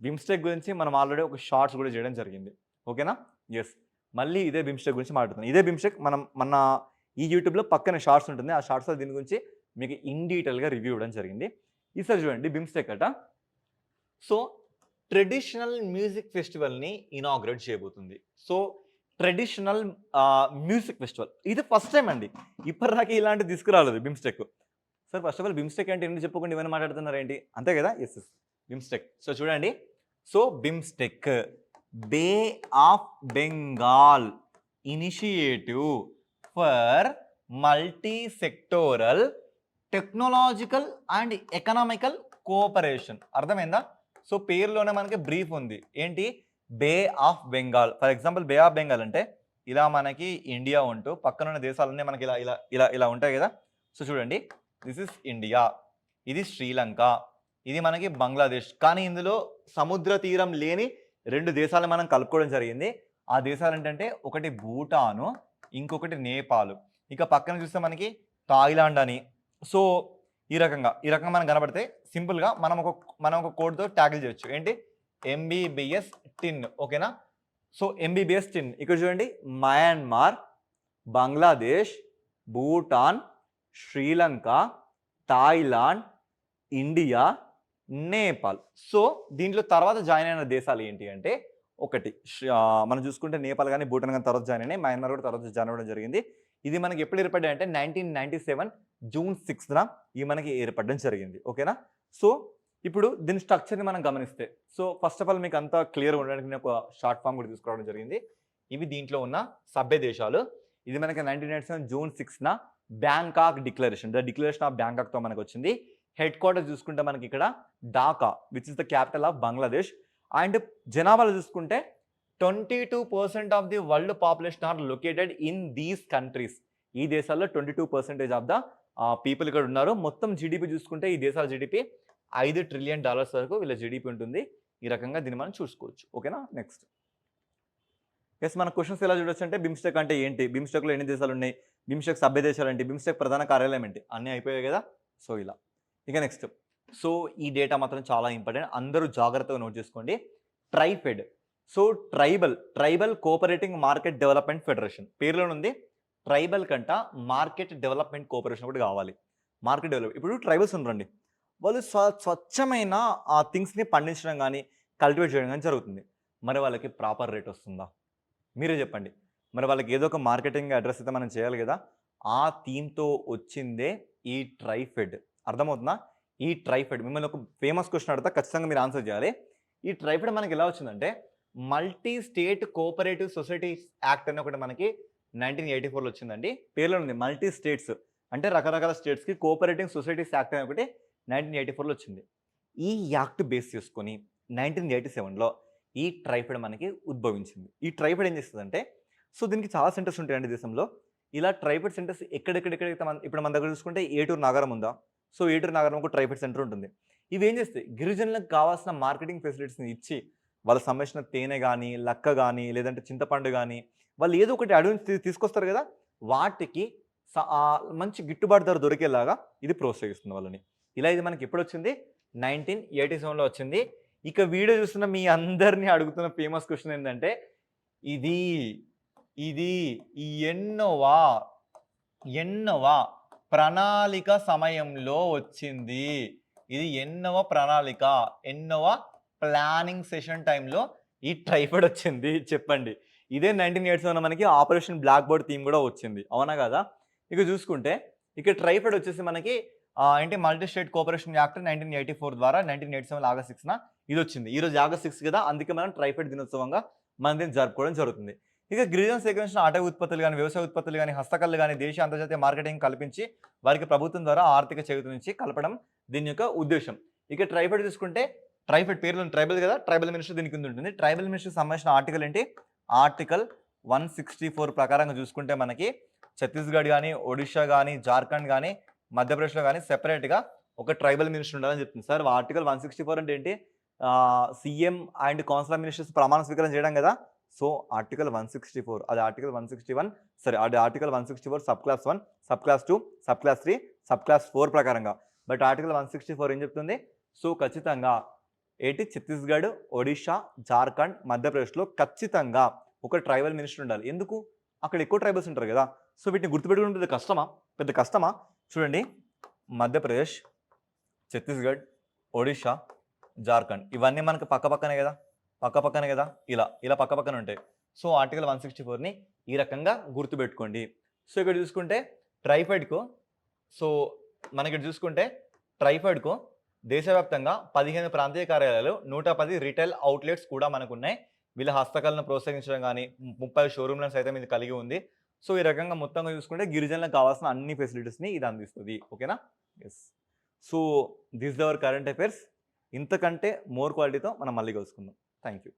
బిమ్స్టెక్ గురించి మనం ఆల్రెడీ ఒక షార్ట్స్ కూడా చేయడం జరిగింది. ఓకేనా? ఎస్. మళ్ళీ ఇదే బిమ్స్టెక్ గురించి మాట్లాడుతున్నాం. ఇదే బిమ్స్టెక్ మన ఈ యూట్యూబ్లో పక్కన షార్ట్స్ ఉంటుంది. ఆ షార్ట్స్లో దీని గురించి మీకు ఇన్ డీటెయిల్గా రివ్యూ ఇవ్వడం జరిగింది. ఈసారి చూడండి బిమ్స్టెక్ అట. సో ట్రెడిషనల్ మ్యూజిక్ ఫెస్టివల్ని ఇనాగ్రేట్ చేయబోతుంది. సో ట్రెడిషనల్ మ్యూజిక్ ఫెస్టివల్ ఇది ఫస్ట్ టైం అండి. ఇప్పటిదాకా ఇలాంటివి తీసుకురాలేదు BIMSTEC. Sir first of all BIMSTEC అంటే ఏంటి చెప్పకుండా ఇవన్నీ మాట్లాడుతున్నారు ఏంటి? అంతే కదా? Yes yes BIMSTEC. సో చూడండి. So BIMSTEC bay of Bengal initiative for multi sectoral technological and economical cooperation. అర్థమైందా? సో పేరులోనే మనకి బ్రీఫ్ ఉంది. ఏంటి? Bay of Bengal. For example bay of Bengal అంటే ఇలా మనకి ఇండియా ఉంటూ పక్కన ఉన్న దేశాలన్నీ మనకి ఇలా ఇలా ఇలా ఇలా ఉంటాయి కదా. సో చూడండి దిస్ ఇస్ ఇండియా, ఇది శ్రీలంక, ఇది మనకి బంగ్లాదేశ్. కానీ ఇందులో సముద్ర తీరం లేని 2 దేశాలు మనం కలుపుకోవడం జరిగింది. ఆ దేశాలు ఏంటంటే ఒకటి భూటాను, ఇంకొకటి నేపాల్. ఇక పక్కన చూస్తే మనకి థాయిలాండ్ అని. సో ఈ రకంగా మనకు కనబడితే సింపుల్గా మనం ఒక కోడ్తో ట్యాకిల్ చేయొచ్చు. ఏంటి? ఎంబీబీఎస్ టిన్. ఓకేనా? సో ఎంబీబీఎస్ టిన్ ఇక్కడ చూడండి Myanmar, Bangladesh, Bhutan, Sri Lanka, Thailand, India, Nepal. So దీంట్లో తర్వాత జాయిన్ అయిన దేశాలు ఏంటి అంటే ఒకటి మనం చూసుకుంటే నేపాల్ కానీ భూటాన్ కానీ తర్వాత జాయిన్ అయినాయి. మయన్మార్ కూడా తర్వాత జాయిన్ అవ్వడం జరిగింది. ఇది మనకి ఎప్పుడు ఏర్పడ్డాయి అంటే 1997 జూన్ 6న ఇవి మనకి ఏర్పడడం జరిగింది. ఓకేనా? సో ఇప్పుడు దీని స్ట్రక్చర్ని మనం గమనిస్తే సో ఫస్ట్ ఆఫ్ ఆల్ మీకు అంతా క్లియర్ ఉండడానికి నేను ఒక షార్ట్ ఫామ్ కూడా తీసుకురావడం జరిగింది. ఇవి దీంట్లో ఉన్న సభ్య దేశాలు. ఇది మనకి 1997 జూన్ 6న Bangkok declaration, the declaration of బ్యాంకాక్తో మనకు వచ్చింది. హెడ్ క్వార్టర్స్ చూసుకుంటే మనకి ఇక్కడ Dhaka which is the capital of Bangladesh. And జనాభాలో చూసుకుంటే 22% of the world population are located in these countries. ఈ దేశాల్లో 22% ఆఫ్ ద పీపుల్ ఇక్కడ ఉన్నారు. మొత్తం జీడిపి చూసుకుంటే ఈ దేశాల జీడిపి $5 ట్రిలియన్ వరకు వీళ్ళ జీడిపి ఉంటుంది. ఈ రకంగా దీన్ని మనం చూసుకోవచ్చు. ఓకేనా? నెక్స్ట్ ఎస్ మన క్వశ్చన్స్ ఎలా చూడొచ్చు అంటే బిమ్స్టెక్ అంటే ఏంటి, బిమ్స్టెక్లో ఎన్ని దేశాలు ఉన్నాయి, బిమ్స్టెక్ సభ్య దేశాలు ఏంటి, బిమ్స్టెక్ ప్రధాన కార్యాలయం ఏంటి, అన్నీ అయిపోయాయి కదా. సో ఇలా ఇక నెక్స్ట్ సో ఈ డేటా మాత్రం చాలా ఇంపార్టెంట్, అందరూ జాగ్రత్తగా నోట్ చేసుకోండి. TRIFED. So tribal cooperating market development federation పేరులో ఉంది. ట్రైబల్ కంట మార్కెట్ డెవలప్మెంట్ కోఆపరేషన్ కూడా కావాలి. మార్కెట్ డెవలప్ ఇప్పుడు ట్రైబల్స్ ఉన్నారండి, వాళ్ళు స్వచ్ఛమైన ఆ థింగ్స్ని పండించడం కానీ కల్టివేట్ చేయడం కానీ జరుగుతుంది. మరి వాళ్ళకి ప్రాపర్ రేట్ వస్తుందా? మీరే చెప్పండి. మరి వాళ్ళకి ఏదో ఒక మార్కెటింగ్ అడ్రస్ అయితే మనం చేయాలి కదా. ఆ థీమ్తో వచ్చిందే ఈ ట్రైఫెడ్. అర్థమవుతుందా? ఈ ట్రైఫెడ్ మిమ్మల్ని ఒక ఫేమస్ క్వశ్చన్ అడిగితే ఖచ్చితంగా మీరు ఆన్సర్ చేయాలి. ఈ ట్రైఫెడ్ మనకి ఎలా వచ్చిందంటే multi state cooperative societies act అని ఒకటి మనకి 1984లో వచ్చిందండి. పేరులో ఉంది మల్టీ స్టేట్స్, అంటే రకరకాల స్టేట్స్‌కి కోఆపరేటివ్ సొసైటీస్ యాక్ట్ అని ఒకటి 1984లో వచ్చింది. ఈ యాక్ట్ బేస్ చేసుకొని 1987లో ఈ ట్రైఫెడ్ మనకి ఉద్భవించింది. ఈ ట్రైఫెడ్ ఏం చేస్తదంటే, సో దీనికి చాలా సెంటర్స్ ఉంటాయండి దేశంలో. ఇలా ట్రైఫెడ్ సెంటర్స్ ఎక్కడెక్కడెక్కడైతే ఇప్పుడు మన దగ్గర చూసుకుంటే ఏటూరు నాగారం ఉందా? సో ఏటూరు నాగారం ఒక ట్రైఫెడ్ సెంటర్ ఉంటుంది. ఇవేం చేస్తాయి, గిరిజనులకు కావాల్సిన మార్కెటింగ్ ఫెసిలిటీస్‌ని ఇచ్చి, వాళ్ళకి సంబంధించిన తేనె గాని, లక్క గాని, లేదంటే చింతపండు గాని, వాళ్ళు ఏదో ఒకటి అడవి నుంచి తీసుకొస్తారు గదా! వాటికి మంచి గిట్టుబాటు ధర దొరికేలాగా ఇది ప్రోత్సహిస్తుంది వాళ్ళని. ఇలా ఇది మనకి ఎప్పుడొచ్చింది? 1987లో వచ్చింది. ఇక వీడియో చూస్తున్న మీ అందరిని అడుగుతున్న ఫేమస్ క్వెషన్ ఏందంటే, ఇది, ఇది ఎన్నోవా, ఎన్నోవా ప్రణాళిక సమయంలో వచ్చింది? ఇది ఎన్నవ ప్రణాళిక, ఎన్నవ ప్లానింగ్ సెషన్ టైంలో ఈ ట్రైఫెడ్ వచ్చింది చెప్పండి. ఇదే 1987లో మనకి ఆపరేషన్ బ్లాక్ బోర్డ్ థీమ్ కూడా వచ్చింది. అవునా కాదా? ఇక చూసుకుంటే ఇక ట్రైఫెడ్ వచ్చేసి మనకి ఏంటి మల్టీ స్టేట్ కోఆపరేషన్ యాక్ట్ 1984 ద్వారా 1987 ఆగస్ట్ 6న ఇది వచ్చింది. ఈరోజు ఆగస్ట్ 6 కదా, అందుకే మనం ట్రైఫెడ్ దినోత్సవంగా మనం దీన్ని జరుపుకోవడం జరుగుతుంది. ఇక గిరిజన సేకరించిన అటవీ ఉత్పత్తులు గాని, వ్యవసాయ ఉత్పత్తులు గాని, హస్తకళలు గాని, దేశీయ అంతర్జాతీయ మార్కెటింగ్ కల్పించి వారికి ప్రభుత్వం ద్వారా ఆర్థిక చేయూతనిచ్చి కలపడం దీని యొక్క ఉద్దేశం. ఇక ట్రైఫెడ్ చూసుకుంటే ట్రైఫెడ్ పేరులో ట్రైబల్ కదా, ట్రైబల్ మినిస్టర్ దీని కింద ఉంటుంది. ట్రైబల్ మినిస్టర్‌కి సంబంధించిన ఆర్టికల్ ఏంటి? ఆర్టికల్ 164 ప్రకారంగా చూసుకుంటే మనకి ఛత్తీస్‌గఢ్ గాని, ఒడిషా గాని, జార్ఖండ్ గాని, మధ్యప్రదేశ్‌లో గాని సెపరేట్‌గా ఒక ట్రైబల్ మినిస్టర్ ఉండాలని చెప్తుంది. సార్ ఆర్టికల్ 164 అంటే ఏంటి? CM and council of ministers ప్రమాణ స్వీకారం చేయడం కదా! సో ఆర్టికల్ 164 అది ఆర్టికల్ 161 సరే అది article 164 sub class 1, sub class 2, sub class 3, sub class 4 ప్రకారంగా. బట్ ఆర్టికల్ 164 ఏం చెప్తుంది? సో ఖచ్చితంగా ఛత్తీస్‌గఢ్, ఒడిషా, జార్ఖండ్, మధ్యప్రదేశ్‌లో ఖచ్చితంగా ఒక ట్రైబల్ మినిస్టర్ ఉండాలి. ఎందుకు? అక్కడ ఎక్కువ ట్రైబల్స్ ఉంటారు కదా! సో వీటిని గుర్తుపెట్టుకోవడం పెద్ద కష్టమా? పెద్ద కష్టమా? చూడండి, మధ్యప్రదేశ్, ఛత్తీస్‌గఢ్, ఒడిషా, జార్ఖండ్ ఇవన్నీ మనకు పక్కపక్కనే కదా! పక్కపక్కనే కదా! ఇలా పక్కపక్కన ఉంటాయి. సో ఆర్టికల్ 164ని ఈ రకంగా గుర్తుపెట్టుకోండి. సో ఇక్కడ చూసుకుంటే ట్రైఫెడ్‌కు సో మనకి చూసుకుంటే ట్రైఫెడ్‌కు దేశవ్యాప్తంగా 15 ప్రాంతీయ కార్యాలయాలు, 110 రిటైల్ అవుట్లెట్స్ కూడా మనకున్నాయి. వీళ్ళ హస్తకళను ప్రోత్సహించడం గాని, 30 షోరూమ్‌లను సైతం ఇది కలిగి ఉంది. సో ఈ రకంగా మొత్తంగా చూసుకుంటే గిరిజనులకు కావాల్సిన అన్ని ఫెసిలిటీస్‌ని ఇది అందిస్తది. ఓకేనా? Yes. So this our current affairs. ఇంతకంటే మోర్ క్వాలిటీతో మనం మళ్ళీ కలుసుకుందాం. Thank you.